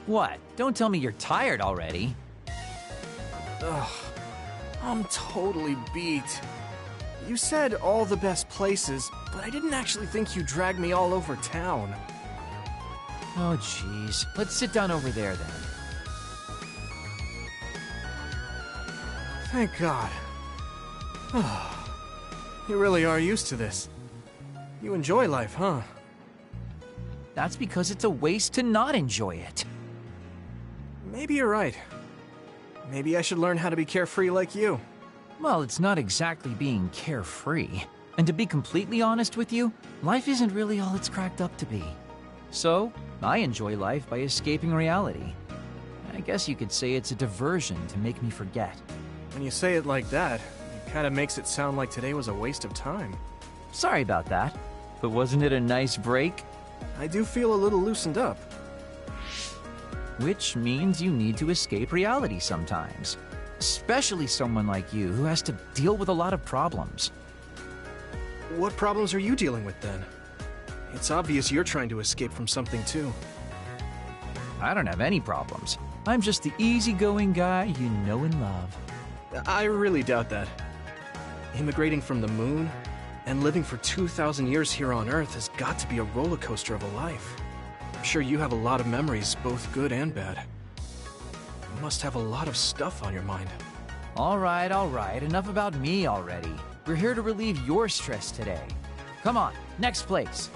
What? Don't tell me you're tired already. Ugh, I'm totally beat. You said all the best places, but I didn't actually think you dragged me all over town. Oh, jeez. Let's sit down over there, then. Thank God. You really are used to this. You enjoy life, huh? That's because it's a waste to not enjoy it. Maybe you're right. Maybe I should learn how to be carefree like you. Well, it's not exactly being carefree. And to be completely honest with you, life isn't really all it's cracked up to be. So, I enjoy life by escaping reality. I guess you could say it's a diversion to make me forget. When you say it like that, it kind of makes it sound like today was a waste of time. Sorry about that, but wasn't it a nice break? I do feel a little loosened up. Which means you need to escape reality sometimes. Especially someone like you who has to deal with a lot of problems. What problems are you dealing with then? It's obvious you're trying to escape from something too. I don't have any problems. I'm just the easygoing guy you know and love. I really doubt that. Immigrating from the moon and living for 2,000 years here on Earth has got to be a roller coaster of a life. I'm sure you have a lot of memories, both good and bad. You must have a lot of stuff on your mind. All right, enough about me already. We're here to relieve your stress today. Come on, next place.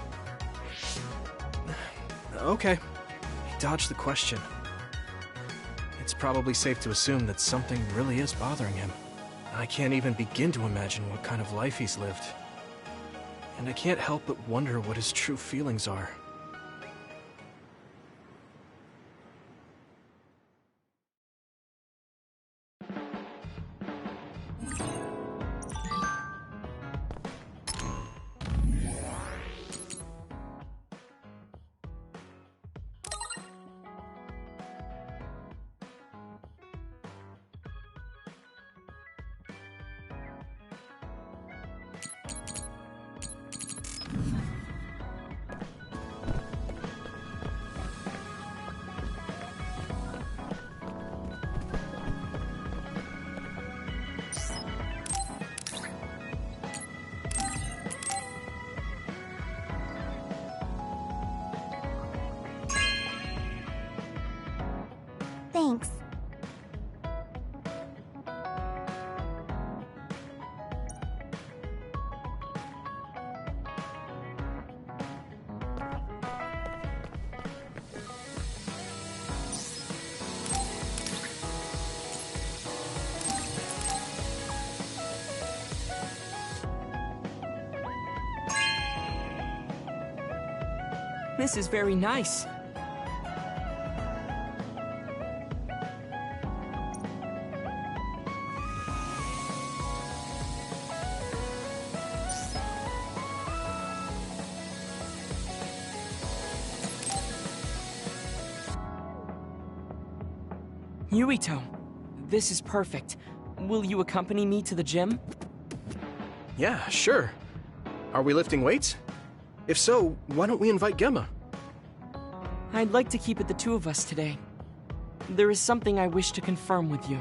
Okay, he dodged the question. It's probably safe to assume that something really is bothering him. I can't even begin to imagine what kind of life he's lived. And I can't help but wonder what his true feelings are. Thanks. This is very nice. Yuito, this is perfect. Will you accompany me to the gym? Yeah, sure. Are we lifting weights? If so, why don't we invite Gemma? I'd like to keep it the two of us today. There is something I wish to confirm with you.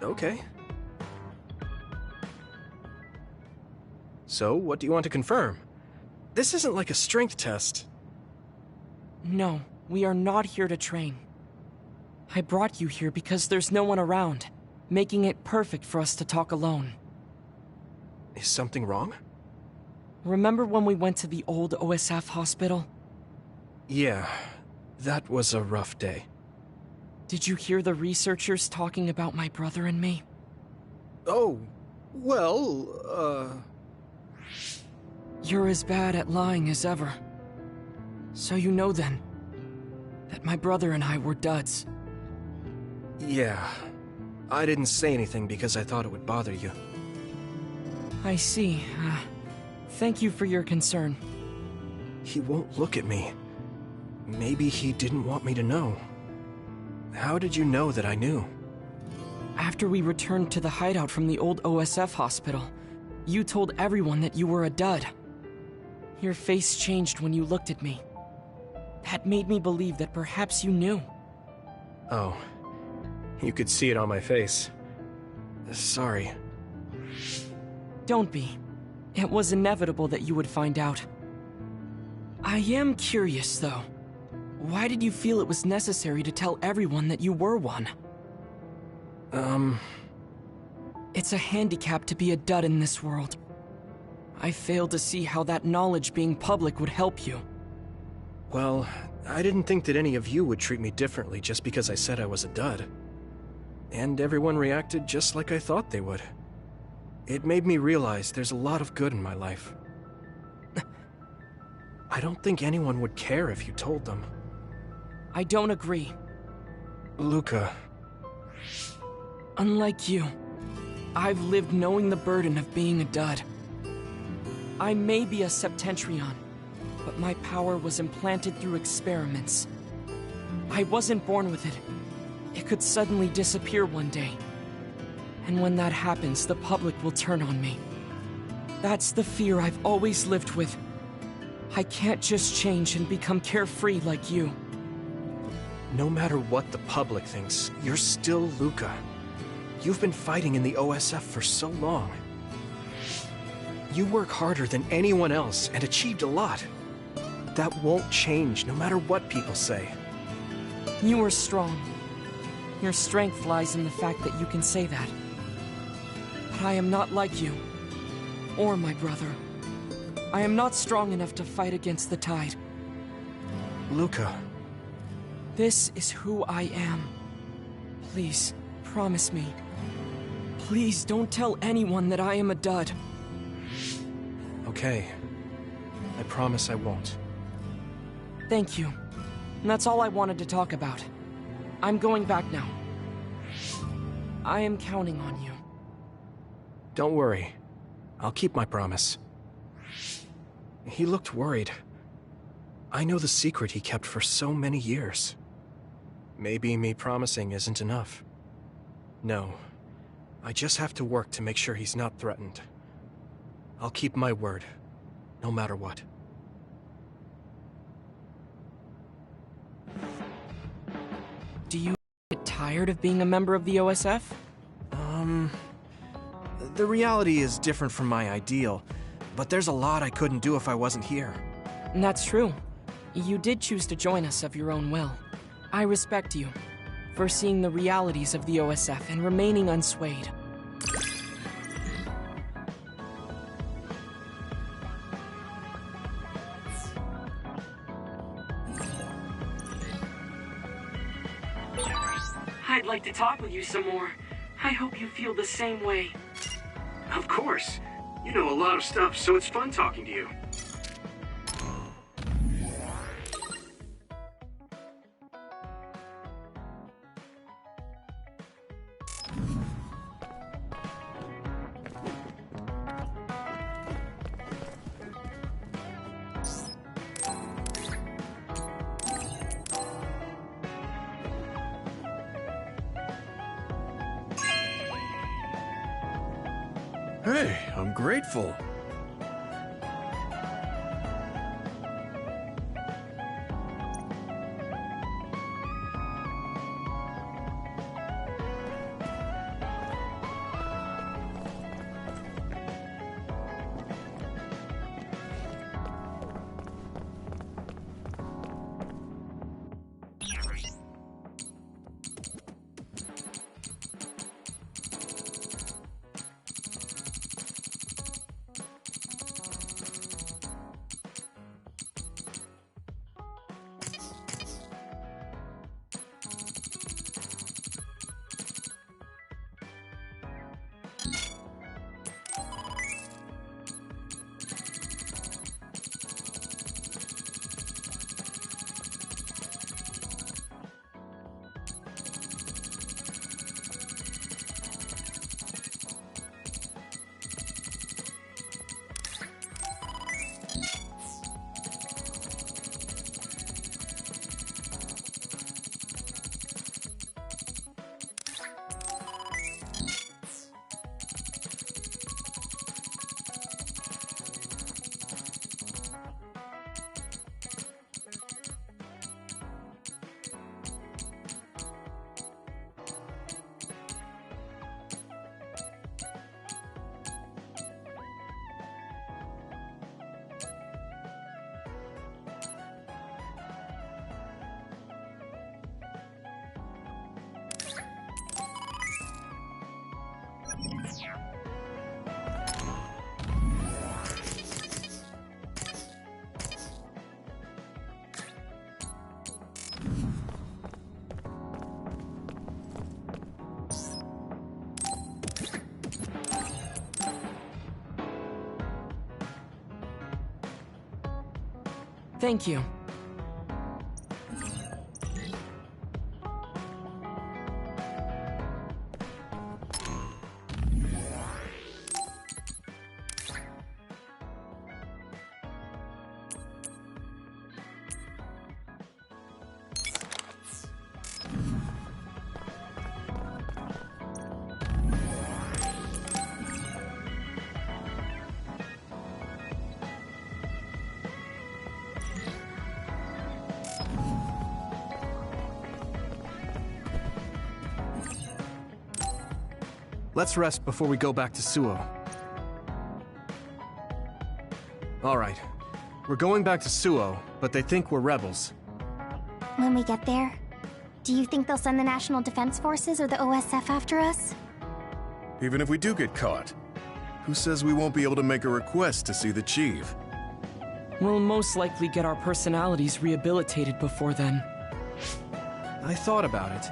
Okay. So, what do you want to confirm? This isn't like a strength test. No, we are not here to train. I brought you here because there's no one around, making it perfect for us to talk alone. Is something wrong? Remember when we went to the old OSF hospital? Yeah, that was a rough day. Did you hear the researchers talking about my brother and me? Oh, well, You're as bad at lying as ever. So you know then, that my brother and I were duds. Yeah. I didn't say anything because I thought it would bother you. I see. Thank you for your concern. He won't look at me. Maybe he didn't want me to know. How did you know that I knew? After we returned to the hideout from the old OSF hospital, you told everyone that you were a dud. Your face changed when you looked at me. That made me believe that perhaps you knew. Oh. You could see it on my face. Sorry. Don't be. It was inevitable that you would find out. I am curious, though. Why did you feel it was necessary to tell everyone that you were one? It's a handicap to be a dud in this world. I failed to see how that knowledge being public would help you. Well, I didn't think that any of you would treat me differently just because I said I was a dud. And everyone reacted just like I thought they would. It made me realize there's a lot of good in my life. I don't think anyone would care if you told them. I don't agree. Luca. Unlike you, I've lived knowing the burden of being a dud. I may be a Septentrion, but my power was implanted through experiments. I wasn't born with it. It could suddenly disappear one day. And when that happens, the public will turn on me. That's the fear I've always lived with. I can't just change and become carefree like you. No matter what the public thinks, you're still Luca. You've been fighting in the OSF for so long. You work harder than anyone else and achieved a lot. That won't change no matter what people say. You are strong. Your strength lies in the fact that you can say that. But I am not like you, or my brother. I am not strong enough to fight against the tide. Luca. This is who I am. Please, promise me. Please don't tell anyone that I am a dud. Okay. I promise I won't. Thank you. And that's all I wanted to talk about. I'm going back now. I am counting on you. Don't worry. I'll keep my promise. He looked worried. I know the secret he kept for so many years. Maybe me promising isn't enough. No. I just have to work to make sure he's not threatened. I'll keep my word, no matter what. Do you get tired of being a member of the OSF? The reality is different from my ideal, but there's a lot I couldn't do if I wasn't here. And that's true. You did choose to join us of your own will. I respect you for seeing the realities of the OSF and remaining unswayed. I'd like to talk with you some more. I hope you feel the same way. Of course. You know a lot of stuff, so it's fun talking to you. Hey, I'm grateful. Thank you. Let's rest before we go back to Suo. Alright. We're going back to Suo, but they think we're rebels. When we get there, do you think they'll send the National Defense Forces or the OSF after us? Even if we do get caught, who says we won't be able to make a request to see the chief? We'll most likely get our personalities rehabilitated before then. I thought about it.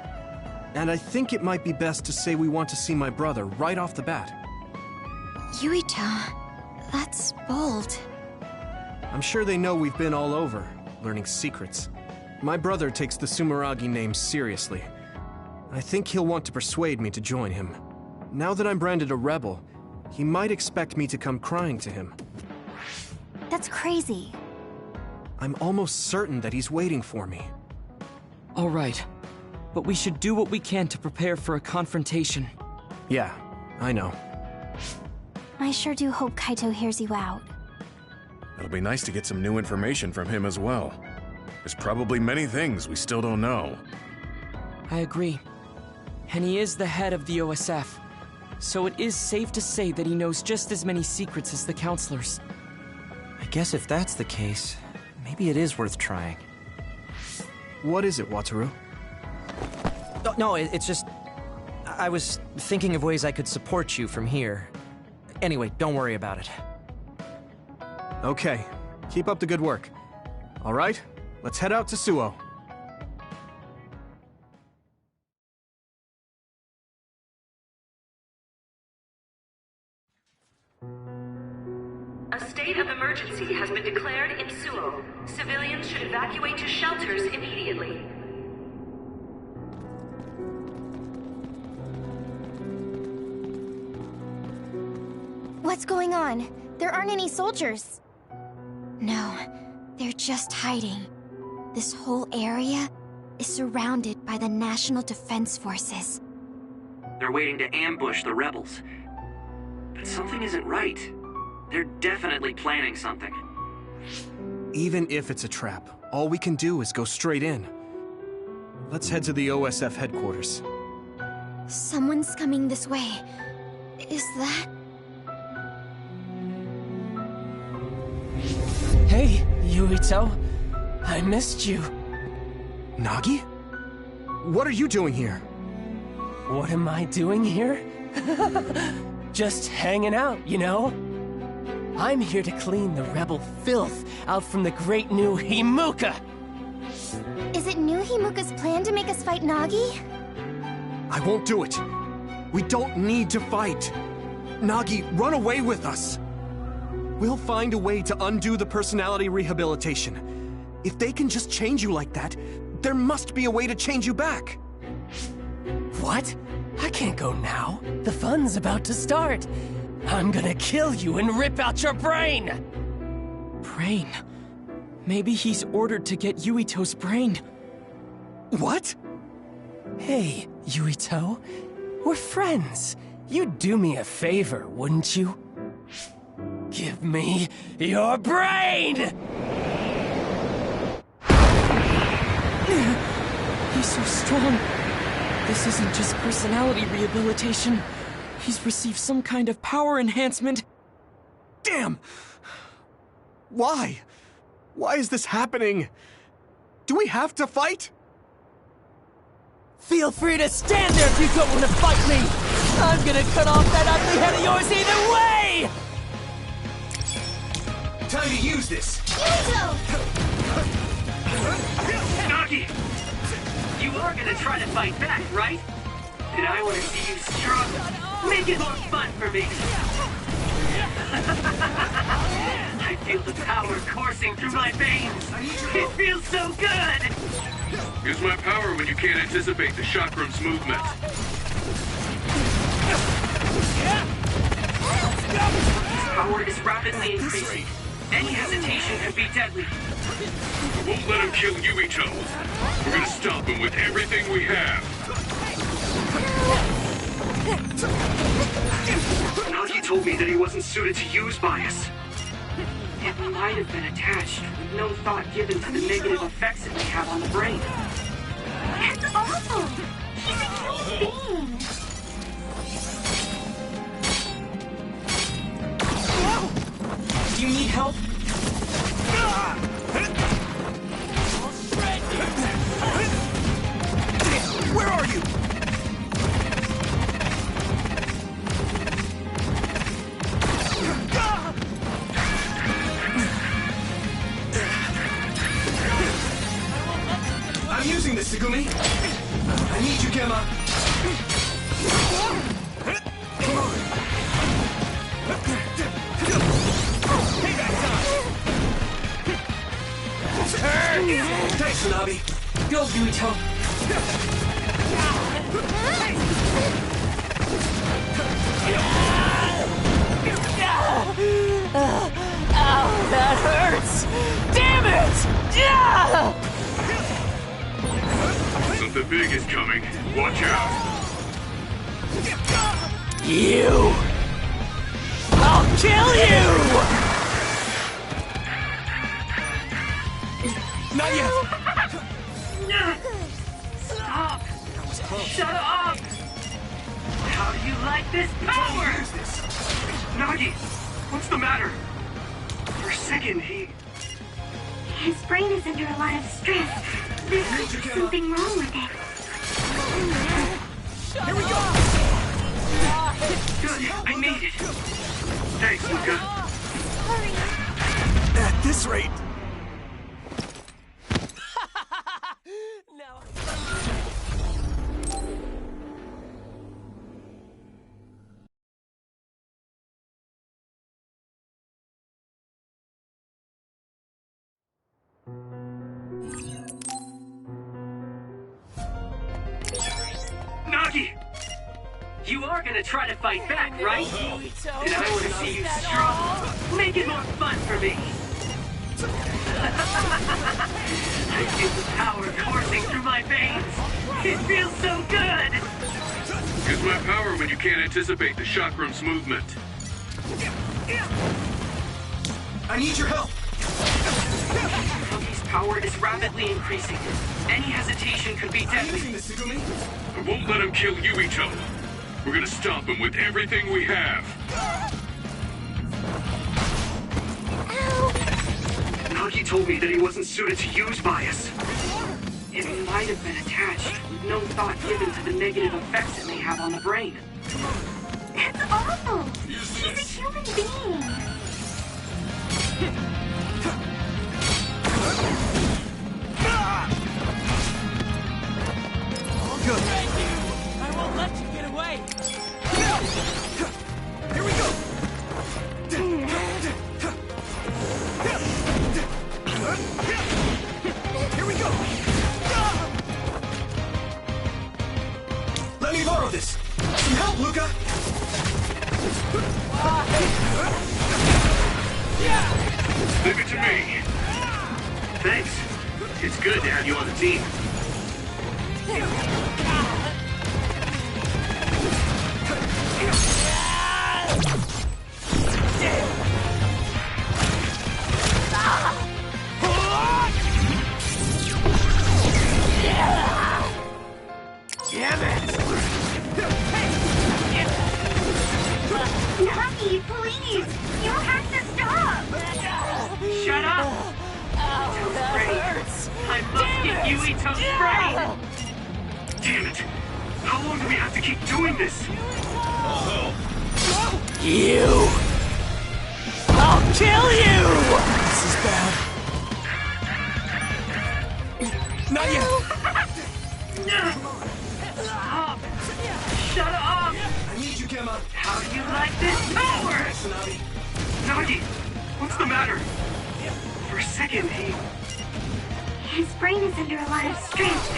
And I think it might be best to say we want to see my brother right off the bat. Yuito, that's bold. I'm sure they know we've been all over, learning secrets. My brother takes the Sumeragi name seriously. I think he'll want to persuade me to join him. Now that I'm branded a rebel, he might expect me to come crying to him. That's crazy. I'm almost certain that he's waiting for me. All right. But we should do what we can to prepare for a confrontation. Yeah, I know. I sure do hope Kaito hears you out. It'll be nice to get some new information from him as well. There's probably many things we still don't know. I agree. And he is the head of the OSF. So it is safe to say that he knows just as many secrets as the counselors. I guess if that's the case, maybe it is worth trying. What is it, Wataru? No, it's just... I was thinking of ways I could support you from here. Anyway, don't worry about it. Okay. Keep up the good work. All right, let's head out to Suo. A state of emergency has been declared in Suo. Civilians should evacuate to shelters immediately. What's going on? There aren't any soldiers. No, they're just hiding. This whole area is surrounded by the National Defense Forces. They're waiting to ambush the rebels. But something isn't right. They're definitely planning something. Even if it's a trap, all we can do is go straight in. Let's head to the OSF headquarters. Someone's coming this way. Is that... Hey, Yuito. I missed you. Nagi? What are you doing here? What am I doing here? Just hanging out, you know? I'm here to clean the rebel filth out from the great new Himuka! Is it new Himuka's plan to make us fight Nagi? I won't do it. We don't need to fight. Nagi, run away with us. We'll find a way to undo the personality rehabilitation. If they can just change you like that, there must be a way to change you back. What? I can't go now. The fun's about to start. I'm gonna kill you and rip out your brain! Brain? Maybe he's ordered to get Yuito's brain. What? Hey, Yuito. We're friends. You'd do me a favor, wouldn't you? Give me your brain! He's so strong. This isn't just personality rehabilitation. He's received some kind of power enhancement. Damn! Why? Why is this happening? Do we have to fight? Feel free to stand there if you don't want to fight me! I'm gonna cut off that ugly head of yours either way! Time to use this! Yuito! Nagi! You are gonna try to fight back, right? And I want to see you struggle. Make it more fun for me! I feel the power coursing through my veins! It feels so good! Use my power when you can't anticipate the chakram's movement. His power is rapidly increasing. Any hesitation could be deadly. We won't let him kill Yuito. We're gonna stop him with everything we have. Nagi told me that he wasn't suited to use bias. It might have been attached, with no thought given to the negative effects it may have on the brain. It's awful! He's a human being! Do you need help? Where are you? I'm using this, Segumi! I need you, Gemma! Come on! Thanks, Nabi! Go, Yuito! Ow, that hurts! Damn it! Something big is coming. Watch out. You! I'll kill you! Not yet! Stop! Shut up! How do you like this power? Nagi, what's the matter? For a second, His brain is under a lot of stress. There could be something wrong with it. Here we go! Good, I made it. Thanks, Luca. Hurry. At this rate... Nagi! You are gonna try to fight back, right? And I want to see you struggle. Make it more fun for me. I feel the power coursing through my veins. It feels so good. Use my power when you can't anticipate the chakram's movement. I need your help! Monkey's power is rapidly increasing. Any hesitation could be deadly. I won't let him kill Yuito. We're gonna stop him with everything we have. Nagi told me that he wasn't suited to use bias. It might have been attached, with no thought given to the negative effects it may have on the brain. That's awful! He's a human being! Good. I won't let you get away! Here we go! Here we go! Let me borrow this! Some help, Luca! Leave it to me. Thanks. It's good to have you on the team. Damn it! Nagi, please! You have to stop! Shut up! Yuito's brain. I must get Yuito's brain! Damn it! How long do we have to keep doing this? You! I'll kill you! This is bad. Not yet! Stop! Shut up! I need you, Gemma! How do you like this power? Nagi, what's the matter? For a second, His brain is under a lot of stress.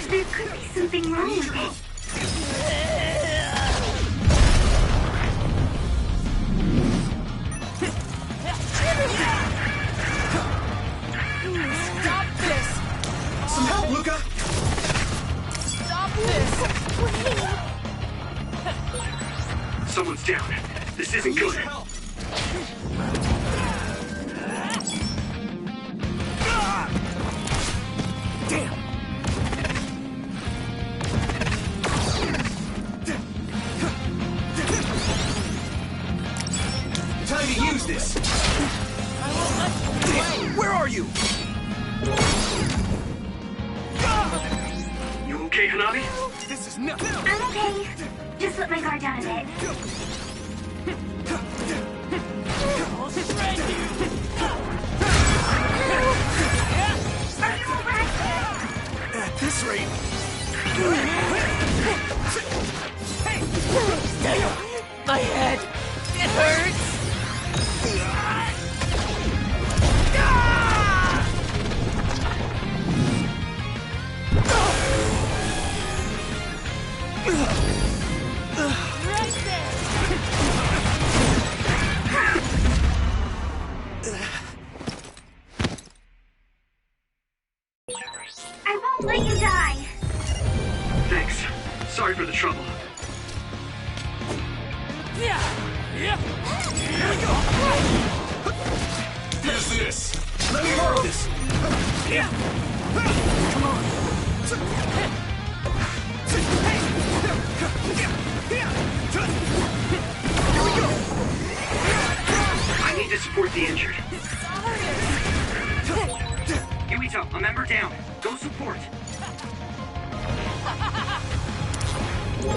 There could be something wrong with it. Stop this! Some help, Luca! Stop this! Someone's down. This isn't good. Damn! Time to use this! Damn! Where are you? You okay, Hanabi? This is nothing! I'm okay. Just let my guard down a bit. I'll shred you! Are you alright? At this rate... My head! It hurts! Right there! I won't let you die. Thanks. Sorry for the trouble. Yeah! Yeah! Here we go! Here's this! Let me borrow this! Yeah! Come on! Here we go! I need to support the injured. Yuito, a member down. Go support. You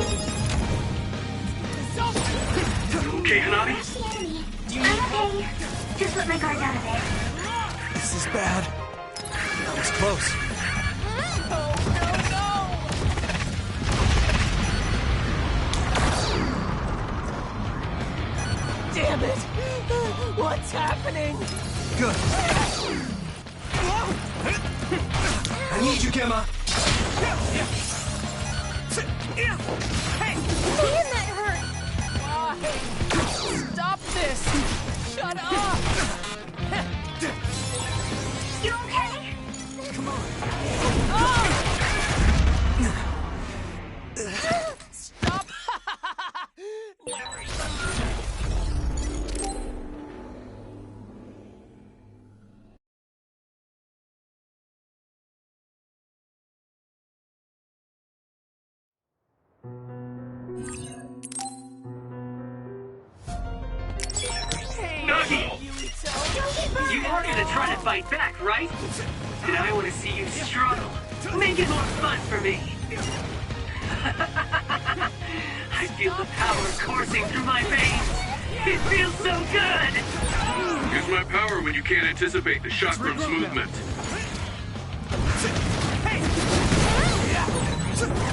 okay, Hanabi? I'm okay. Just let my guard down a bit. This is bad. That was close. Damn it! What's happening? Good. I need you, Gemma. Man, that hurt! Why? Stop this! Shut up! You okay? Come on. Stop! gonna try to fight back, right? And I want to see you struggle. Make it more fun for me. I feel the power coursing through my veins. It feels so good. Use my power when you can't anticipate the chakrams movement.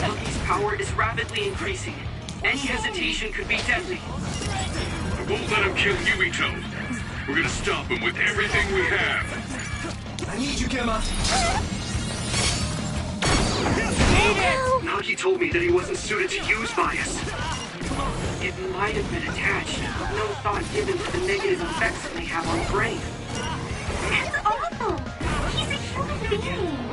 Monkey's power is rapidly increasing. Any hesitation could be deadly. I won't let him kill Yuito. We're gonna stop him with everything we have. I need you, Gemma. Nagi told me that he wasn't suited to use bias. It might have been attached, but no thought given to the negative effects it may have on the brain. That's awful! He's a human being!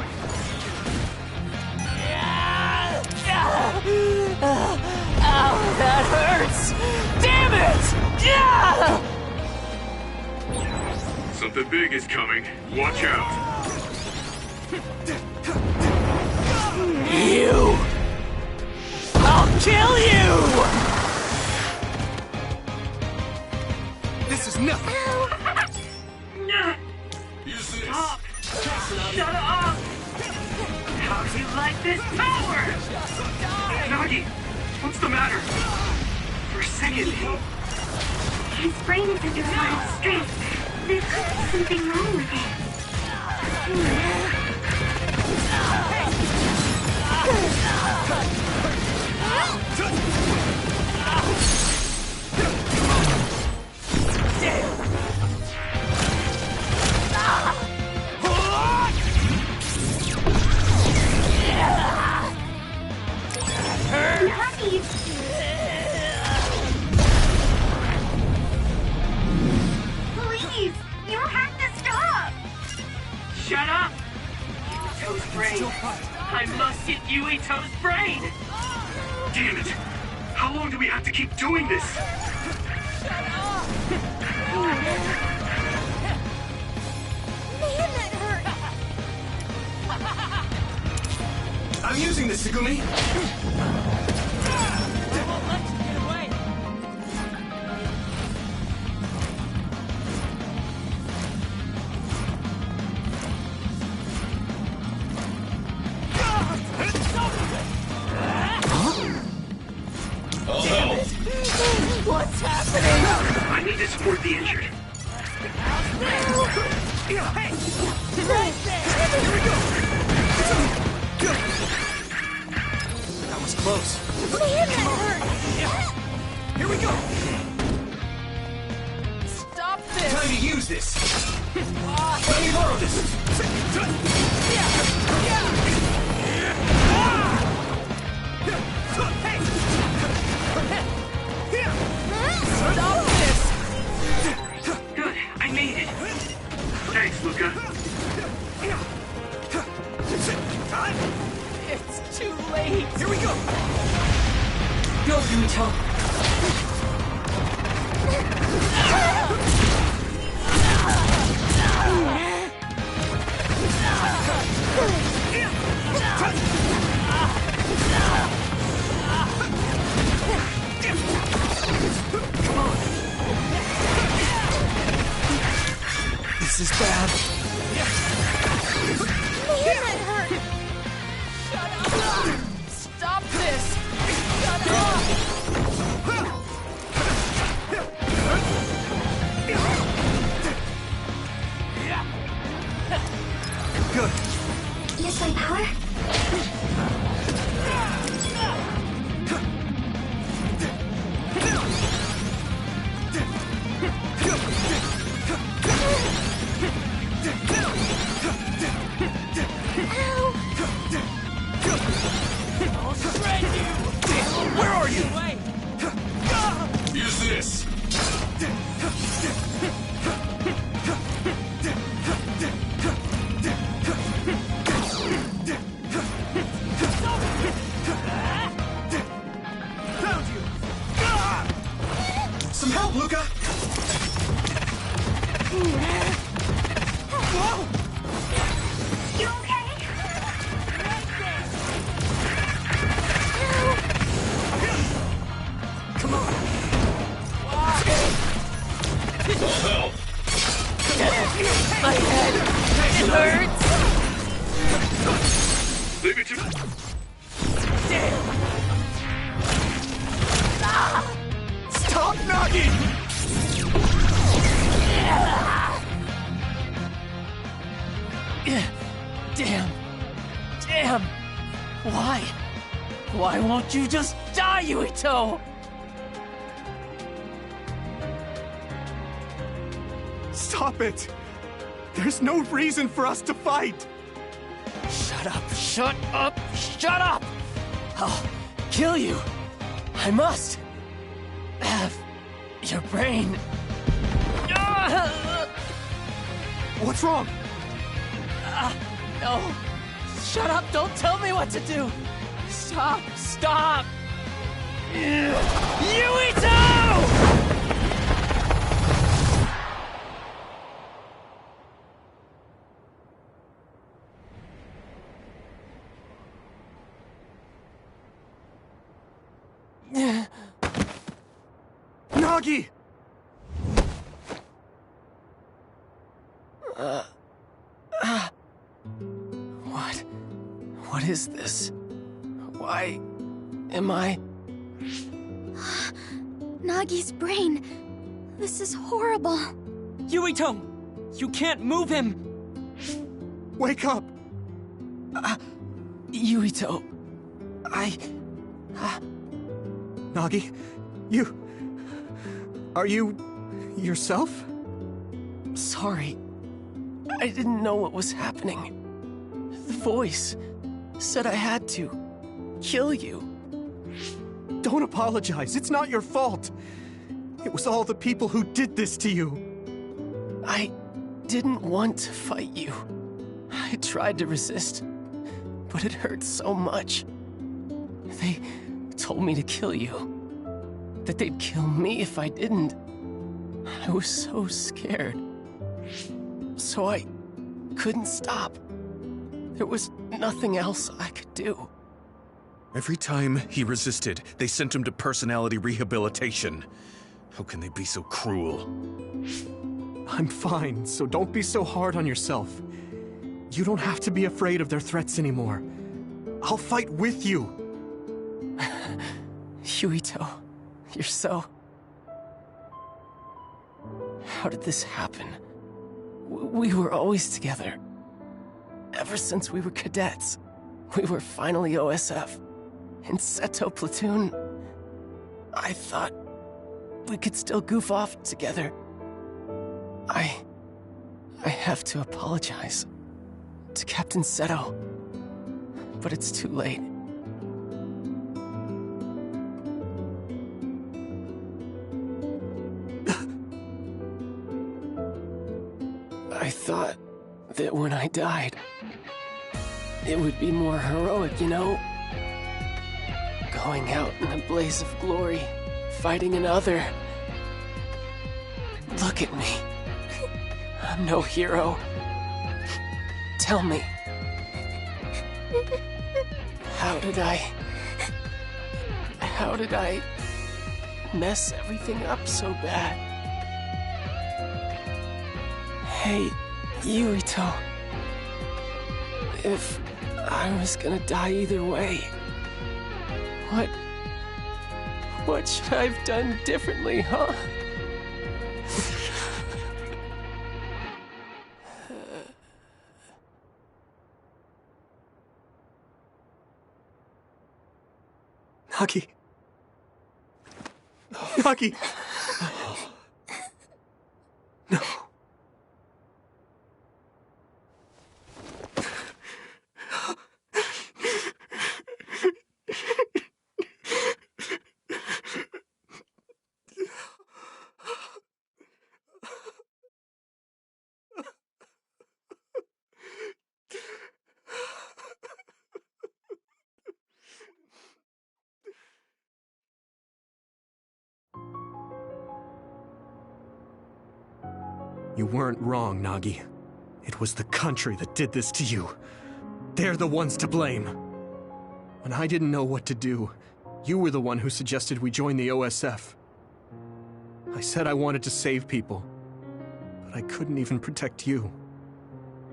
Ow, that hurts! Damn it! Something big is coming. Watch out. You! I'll kill you! This is nothing. Use this. Stop! Shut up! How do you like this power? Nagi, what's the matter? For a second, His brain is under a lot of stress. There could be something wrong with it. Please, you have to stop! shut up! Yuito's brain. I must get Yuito's brain! Damn it! How long do we have to keep doing this? Man, that hurt! I'm using this, Segumi. What's happening? I need to support the injured. That was close. Man, that hurt! Here we go. Stop this! Time to use this. Let me borrow this. Stop this! Good, I made it. Thanks, Luca. It's too late! Here we go. Go, Yuito! This is bad. Man, that hurt! Shut up! Stop this! Shut up! Good. Use my power? I'll shred you! Where are you? Use this. Stop Damn! Stop knocking! Damn! Damn! Why? Why won't you just die, Yuito? Stop it! There's no reason for us to fight! Shut up! Shut up! Shut up! I'll kill you! I must! Have your brain. What's wrong? No! Shut up! Don't tell me what to do! Stop! Stop! Yuito! Nagi! What is this? Why am I... Nagi's brain. This is horrible. Yuito! You can't move him! Wake up! Yuito... Nagi, you... Are you... yourself? Sorry. I didn't know what was happening. The voice said I had to kill you. Don't apologize. It's not your fault. It was all the people who did this to you. I didn't want to fight you. I tried to resist, but it hurt so much. They told me to kill you. That they'd kill me if I didn't. I was so scared. So I couldn't stop. There was nothing else I could do. Every time he resisted, they sent him to personality rehabilitation. How can they be so cruel? I'm fine, so don't be so hard on yourself. You don't have to be afraid of their threats anymore. I'll fight with you. Yuito, you're so... How did this happen? We were always together. Ever since we were cadets. We were finally OSF. In Seto Platoon, I thought we could still goof off together. I have to apologize to Captain Seto, but it's too late. I thought that when I died, it would be more heroic, you know? Going out in a blaze of glory, fighting another. Look at me. I'm no hero. Tell me. How did I mess everything up so bad? Hey, Yuito. If I was gonna die either way, what should I have done differently, huh? Nagi. Nagi. No. You weren't wrong, Nagi. It was the country that did this to you. They're the ones to blame. When I didn't know what to do, you were the one who suggested we join the OSF. I said I wanted to save people, but I couldn't even protect you.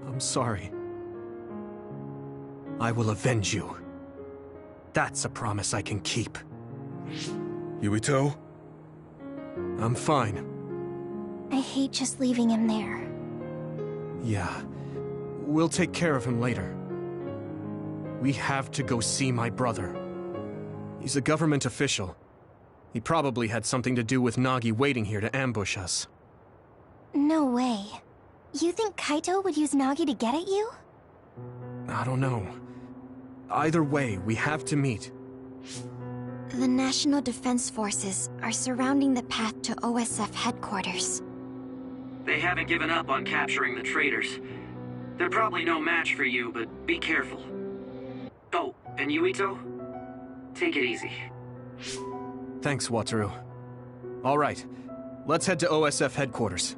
I'm sorry. I will avenge you. That's a promise I can keep. Yuito? I'm fine. I hate just leaving him there. Yeah. We'll take care of him later. We have to go see my brother. He's a government official. He probably had something to do with Nagi waiting here to ambush us. No way. You think Kaito would use Nagi to get at you? I don't know. Either way, we have to meet. The National Defense Forces are surrounding the path to OSF headquarters. They haven't given up on capturing the traitors. They're probably no match for you, but be careful. Oh, and Yuito? Take it easy. Thanks, Wataru. All right, let's head to OSF headquarters.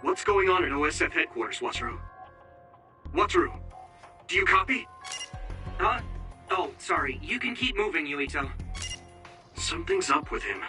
What's going on at OSF headquarters, Wataru? Wataru, do you copy? Huh? Oh, sorry. You can keep moving, Yuito. Something's up with him.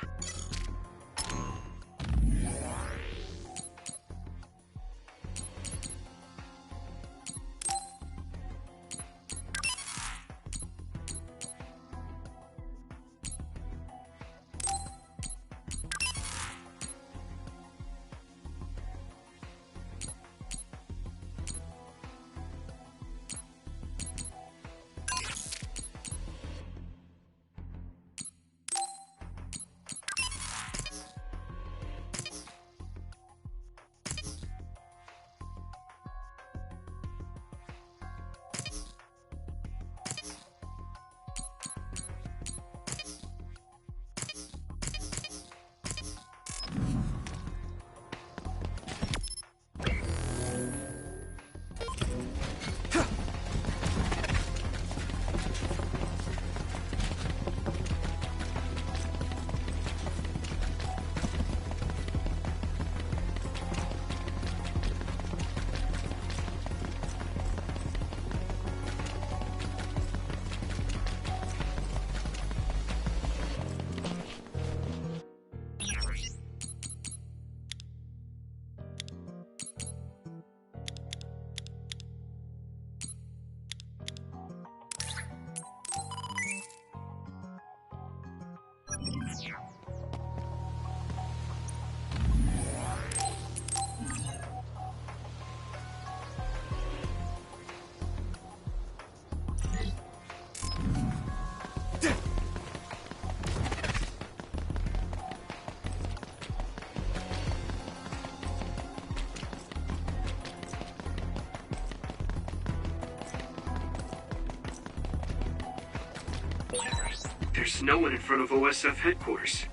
There's no one in front of OSF headquarters.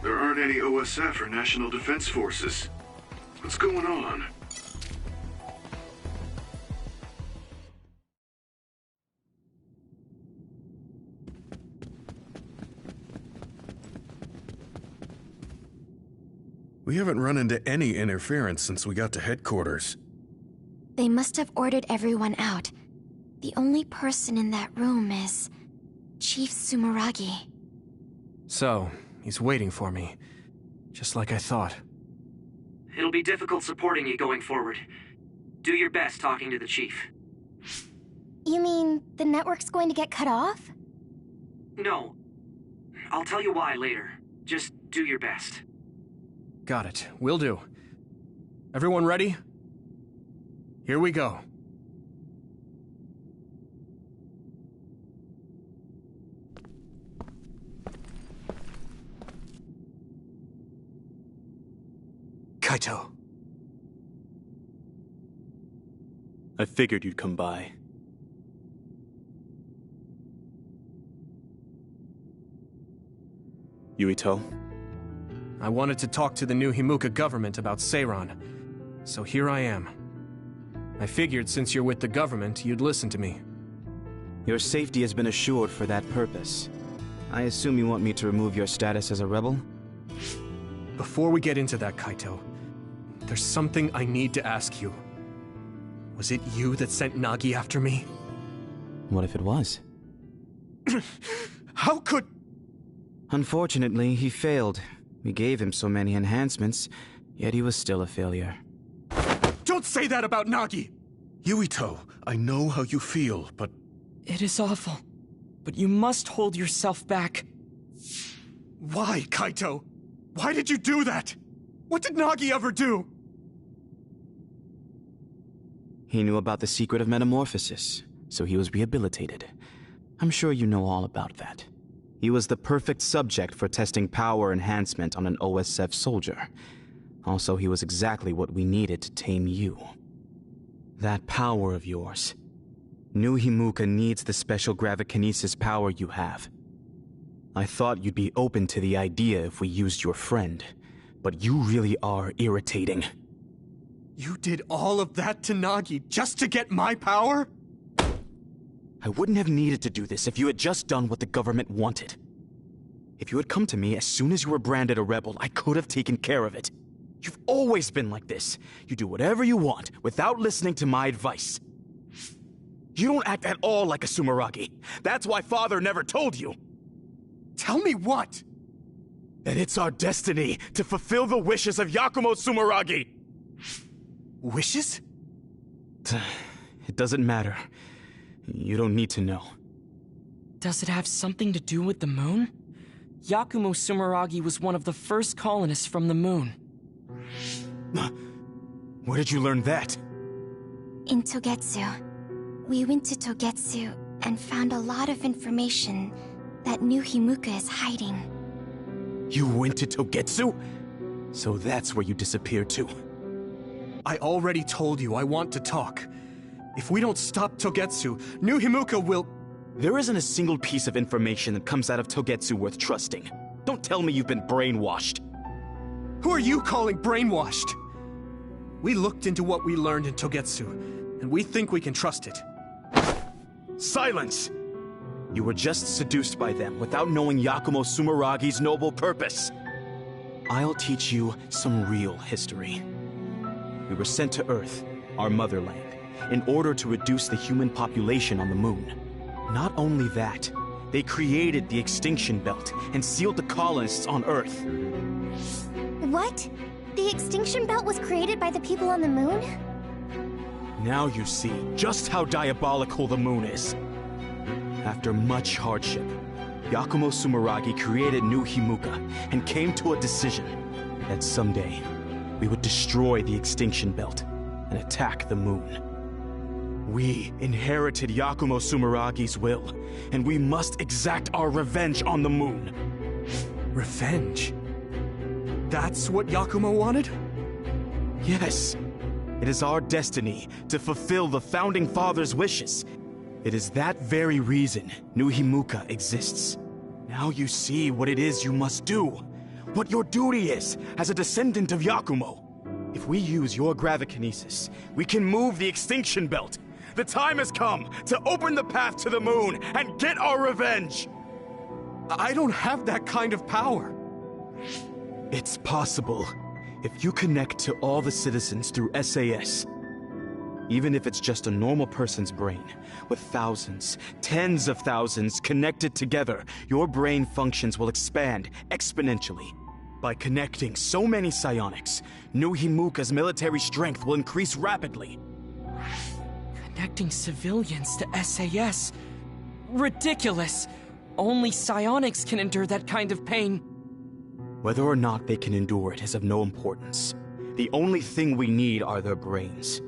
There aren't any OSF or National Defense Forces. What's going on? We haven't run into any interference since we got to headquarters. They must have ordered everyone out. The only person in that room is Chief Sumeragi. So, he's waiting for me. Just like I thought. It'll be difficult supporting you going forward. Do your best talking to the chief. You mean the network's going to get cut off? No. I'll tell you why later. Just do your best. Got it. Will do. Everyone ready? Here we go. Kaito. I figured you'd come by. Yuito? I wanted to talk to the new Himuka government about Seiran, so here I am. I figured since you're with the government, you'd listen to me. Your safety has been assured for that purpose. I assume you want me to remove your status as a rebel? Before we get into that, Kaito, there's something I need to ask you. Was it you that sent Nagi after me? What if it was? How could... Unfortunately, he failed. We gave him so many enhancements, yet he was still a failure. Don't Don't say that about Nagi! Yuito, I know how you feel, but... It is awful, but you must hold yourself back. Why, Kaito? Why did you do that? What did Nagi ever do? He knew about the secret of metamorphosis, so he was rehabilitated. I'm sure you know all about that. He was the perfect subject for testing power enhancement on an OSF soldier. Also, he was exactly what we needed to tame you. That power of yours. New Himuka needs the special gravikinesis power you have. I thought you'd be open to the idea if we used your friend, but you really are irritating. You did all of that to Nagi just to get my power? I wouldn't have needed to do this if you had just done what the government wanted. If you had come to me as soon as you were branded a rebel, I could have taken care of it. You've always been like this. You do whatever you want without listening to my advice. You don't act at all like a Sumeragi. That's why Father never told you. Tell me what? That it's our destiny to fulfill the wishes of Yakumo Sumeragi. Wishes? It doesn't matter. You don't need to know. Does it have something to do with the moon? Yakumo Sumeragi was one of the first colonists from the moon. Where did you learn that? In Togetsu. We went to Togetsu and found a lot of information that New Himuka is hiding. You went to Togetsu? So that's where you disappeared to. I already told you I want to talk. If we don't stop Togetsu, New Himuka will... There isn't a single piece of information that comes out of Togetsu worth trusting. Don't tell me you've been brainwashed. Who are you calling brainwashed? We looked into what we learned in Togetsu, and we think we can trust it. Silence! You were just seduced by them without knowing Yakumo Sumeragi's noble purpose. I'll teach you some real history. We were sent to Earth, our motherland, in order to reduce the human population on the moon. Not only that, they created the extinction belt and sealed the colonists on Earth. What? The extinction belt was created by the people on the moon? Now you see just how diabolical the moon is. After much hardship, Yakumo Sumeragi created New Himuka and came to a decision that someday we would destroy the extinction belt and attack the moon. We inherited Yakumo Sumeragi's will, and we must exact our revenge on the moon. Revenge? That's what Yakumo wanted? Yes. It is our destiny to fulfill the Founding Father's wishes. It is that very reason New Himuka exists. Now you see what it is you must do. What your duty is as a descendant of Yakumo. If we use your gravikinesis, we can move the extinction belt. The time has come to open the path to the moon and get our revenge! I don't have that kind of power. It's possible if you connect to all the citizens through SAS. Even if it's just a normal person's brain, with thousands, tens of thousands connected together, your brain functions will expand exponentially. By connecting so many psionics, New Himuka's military strength will increase rapidly. Connecting civilians to SAS? Ridiculous! Only psionics can endure that kind of pain. Whether or not they can endure it is of no importance. The only thing we need are their brains.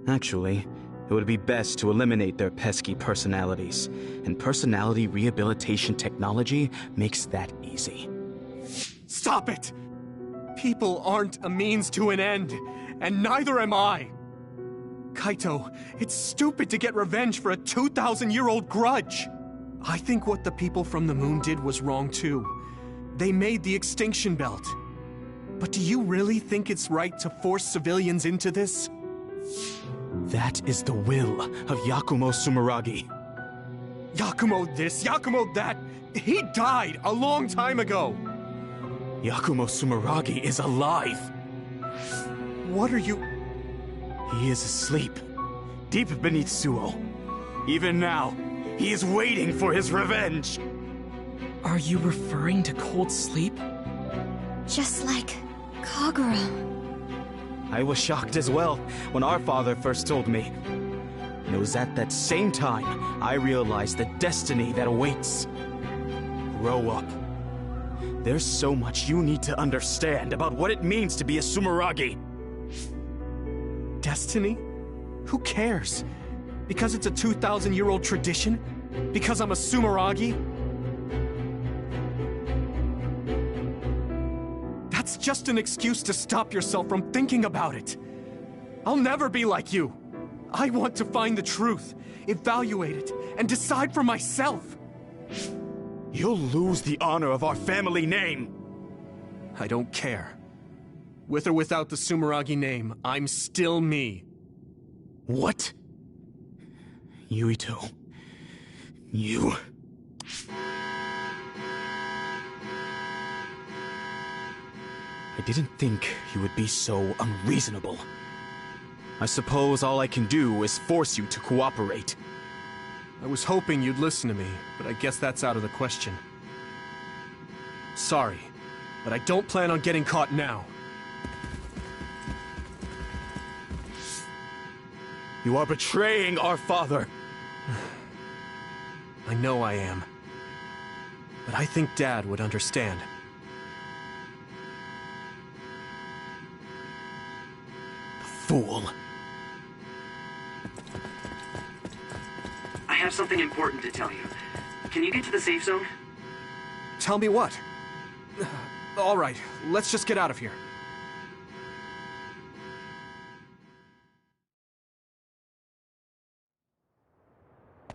Actually, it would be best to eliminate their pesky personalities, and personality rehabilitation technology makes that easy. Stop it! People aren't a means to an end, and neither am I! Kaito, it's stupid to get revenge for a 2,000-year-old grudge! I think what the people from the moon did was wrong too. They made the extinction belt. But do you really think it's right to force civilians into this? That is the will of Yakumo Sumeragi. Yakumo this, Yakumo that! He died a long time ago! Yakumo Sumeragi is alive! What are you... He is asleep, deep beneath Suo. Even now, he is waiting for his revenge! Are you referring to cold sleep? Just like Kagura. I was shocked as well when our father first told me. And it was at that same time I realized the destiny that awaits. Grow up. There's so much you need to understand about what it means to be a Sumeragi. Destiny? Who cares? Because it's a 2,000-year-old tradition? Because I'm a Sumeragi? That's just an excuse to stop yourself from thinking about it. I'll never be like you. I want to find the truth, evaluate it, and decide for myself. You'll lose the honor of our family name. I don't care. With or without the Sumeragi name, I'm still me. What? Yuito. You... I didn't think you would be so unreasonable. I suppose all I can do is force you to cooperate. I was hoping you'd listen to me, but I guess that's out of the question. Sorry, but I don't plan on getting caught now. You are betraying our father. I know I am. But I think Dad would understand. Fool. I have something important to tell you. Can you get to the safe zone? Tell me what? All right, let's just get out of here.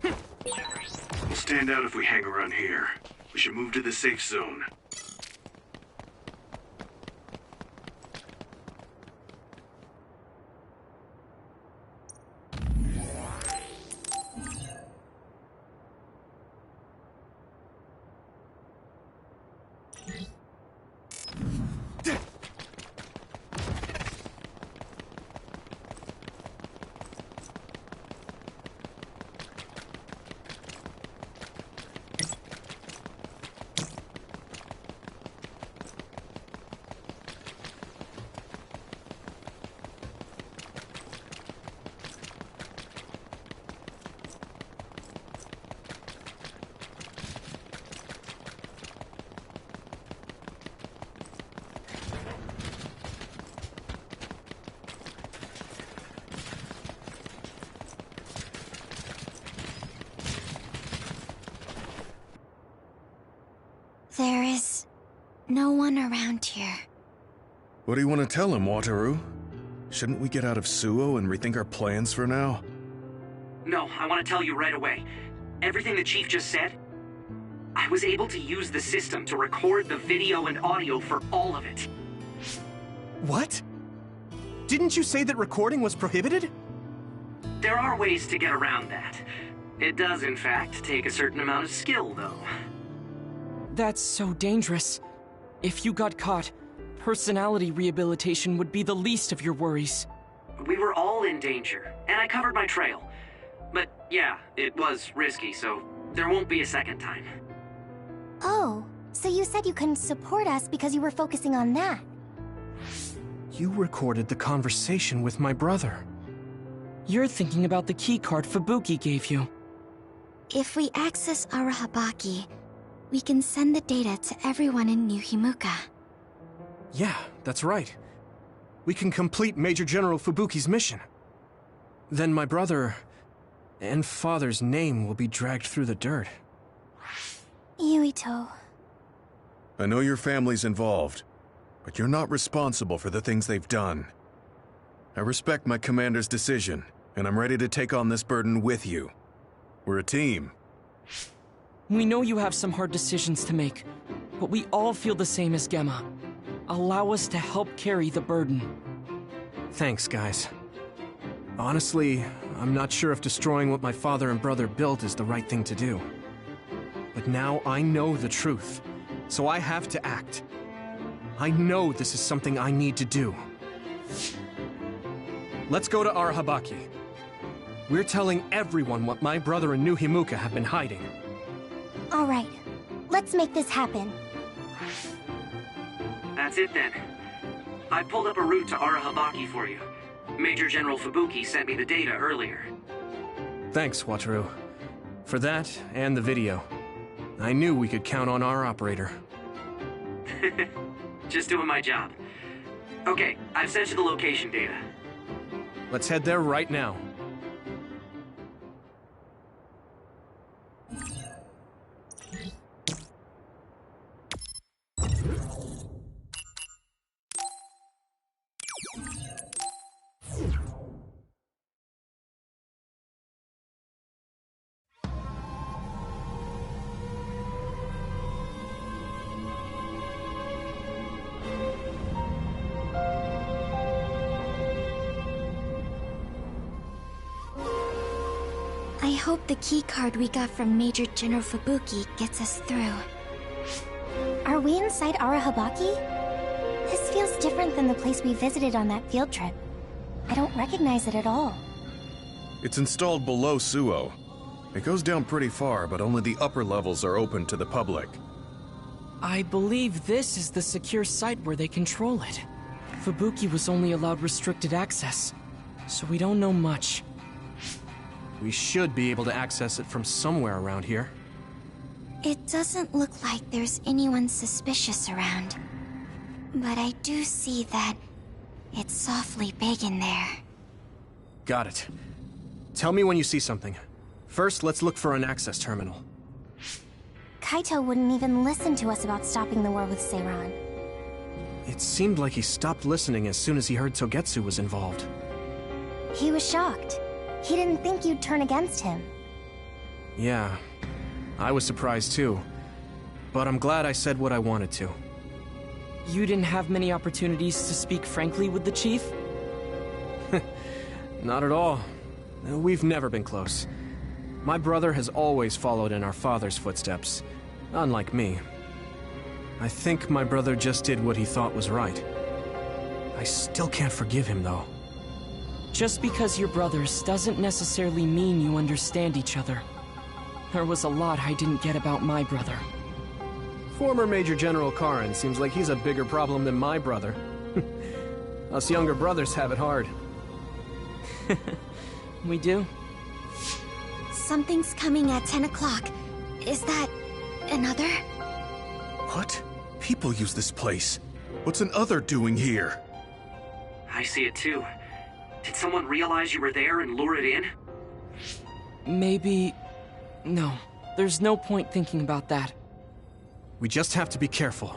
We'll stand out if we hang around here. We should move to the safe zone. There is no one around here. What do you want to tell him, Wataru? Shouldn't we get out of Suo and rethink our plans for now? No, I want to tell you right away. Everything the Chief just said, I was able to use the system to record the video and audio for all of it. What? Didn't you say that recording was prohibited? There are ways to get around that. It does, in fact, take a certain amount of skill, though. That's so dangerous. If you got caught, personality rehabilitation would be the least of your worries. We were all in danger, and I covered my trail. But yeah, it was risky, so there won't be a second time. Oh, so you said you couldn't support us because you were focusing on that. You recorded the conversation with my brother. You're thinking about the keycard Fubuki gave you. If we access Arahabaki, we can send the data to everyone in New Himuka. Yeah, that's right. We can complete Major General Fubuki's mission. Then my brother and father's name will be dragged through the dirt. Yuito. I know your family's involved, but you're not responsible for the things they've done. I respect my commander's decision, and I'm ready to take on this burden with you. We're a team. We know you have some hard decisions to make, but we all feel the same as Gemma. Allow us to help carry the burden. Thanks, guys. Honestly, I'm not sure if destroying what my father and brother built is the right thing to do. But now I know the truth, so I have to act. I know this is something I need to do. Let's go to Arahabaki. We're telling everyone what my brother and New Himuka have been hiding. All right, let's make this happen. That's it then. I pulled up a route to Arahabaki for you. Major General Fubuki sent me the data earlier. Thanks, Wataru. For that, and the video. I knew we could count on our operator. Just doing my job. Okay, I've sent you the location data. Let's head there right now. I hope the keycard we got from Major General Fubuki gets us through. Are we inside Arahabaki? This feels different than the place we visited on that field trip. I don't recognize it at all. It's installed below Suo. It goes down pretty far, but only the upper levels are open to the public. I believe this is the secure site where they control it. Fubuki was only allowed restricted access, so we don't know much. We should be able to access it from somewhere around here. It doesn't look like there's anyone suspicious around. But I do see that it's softly big in there. Got it. Tell me when you see something. First, let's look for an access terminal. Kaito wouldn't even listen to us about stopping the war with Seiran. It seemed like he stopped listening as soon as he heard Togetsu was involved. He was shocked. He didn't think you'd turn against him. Yeah, I was surprised too. But I'm glad I said what I wanted to. You didn't have many opportunities to speak frankly with the chief? Not at all. We've never been close. My brother has always followed in our father's footsteps, unlike me. I think my brother just did what he thought was right. I still can't forgive him, though. Just because you're brothers doesn't necessarily mean you understand each other. There was a lot I didn't get about my brother. Former Major General Karin seems like he's a bigger problem than my brother. Us younger brothers have it hard. We do? Something's coming at 10 o'clock. Is that another? What? People use this place. What's an other doing here? I see it too. Did someone realize you were there and lure it in? Maybe... No. There's no point thinking about that. We just have to be careful.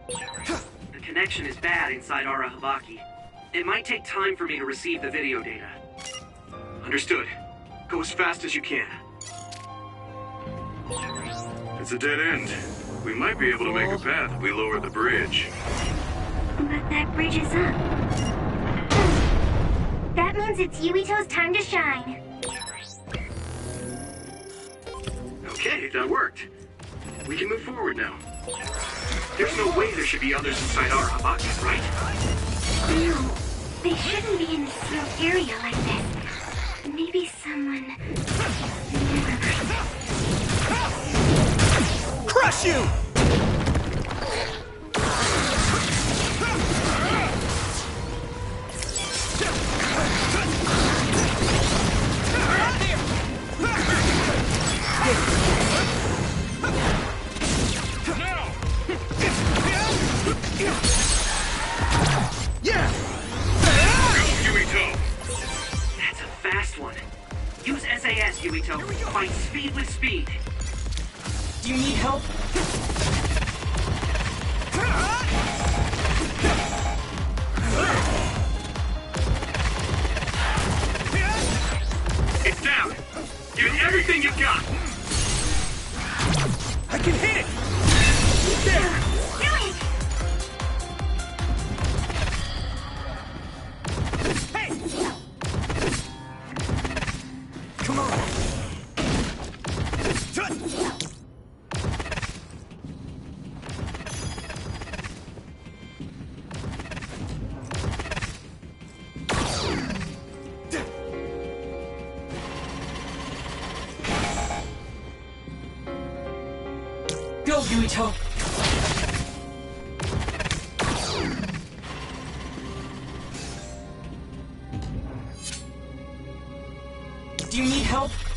The connection is bad inside Arahabaki. It might take time for me to receive the video data. Understood. Go as fast as you can. It's a dead end. We might be able to make a path if we lower the bridge. But that bridge is up. That means it's Yuito's time to shine. Okay, that worked. We can move forward now. There's no way there should be others inside Arahabaki, right? No, they shouldn't be in this sealed area like this. Maybe someone... Crush you! Yeah! Go, Yuito! That's a fast one. Use SAS, Yuito. Fight speed with speed. Do you need help? It's down. Give it everything you've got. I can hit it! There! Do it! Hey! Come on! Go, Yuito! help?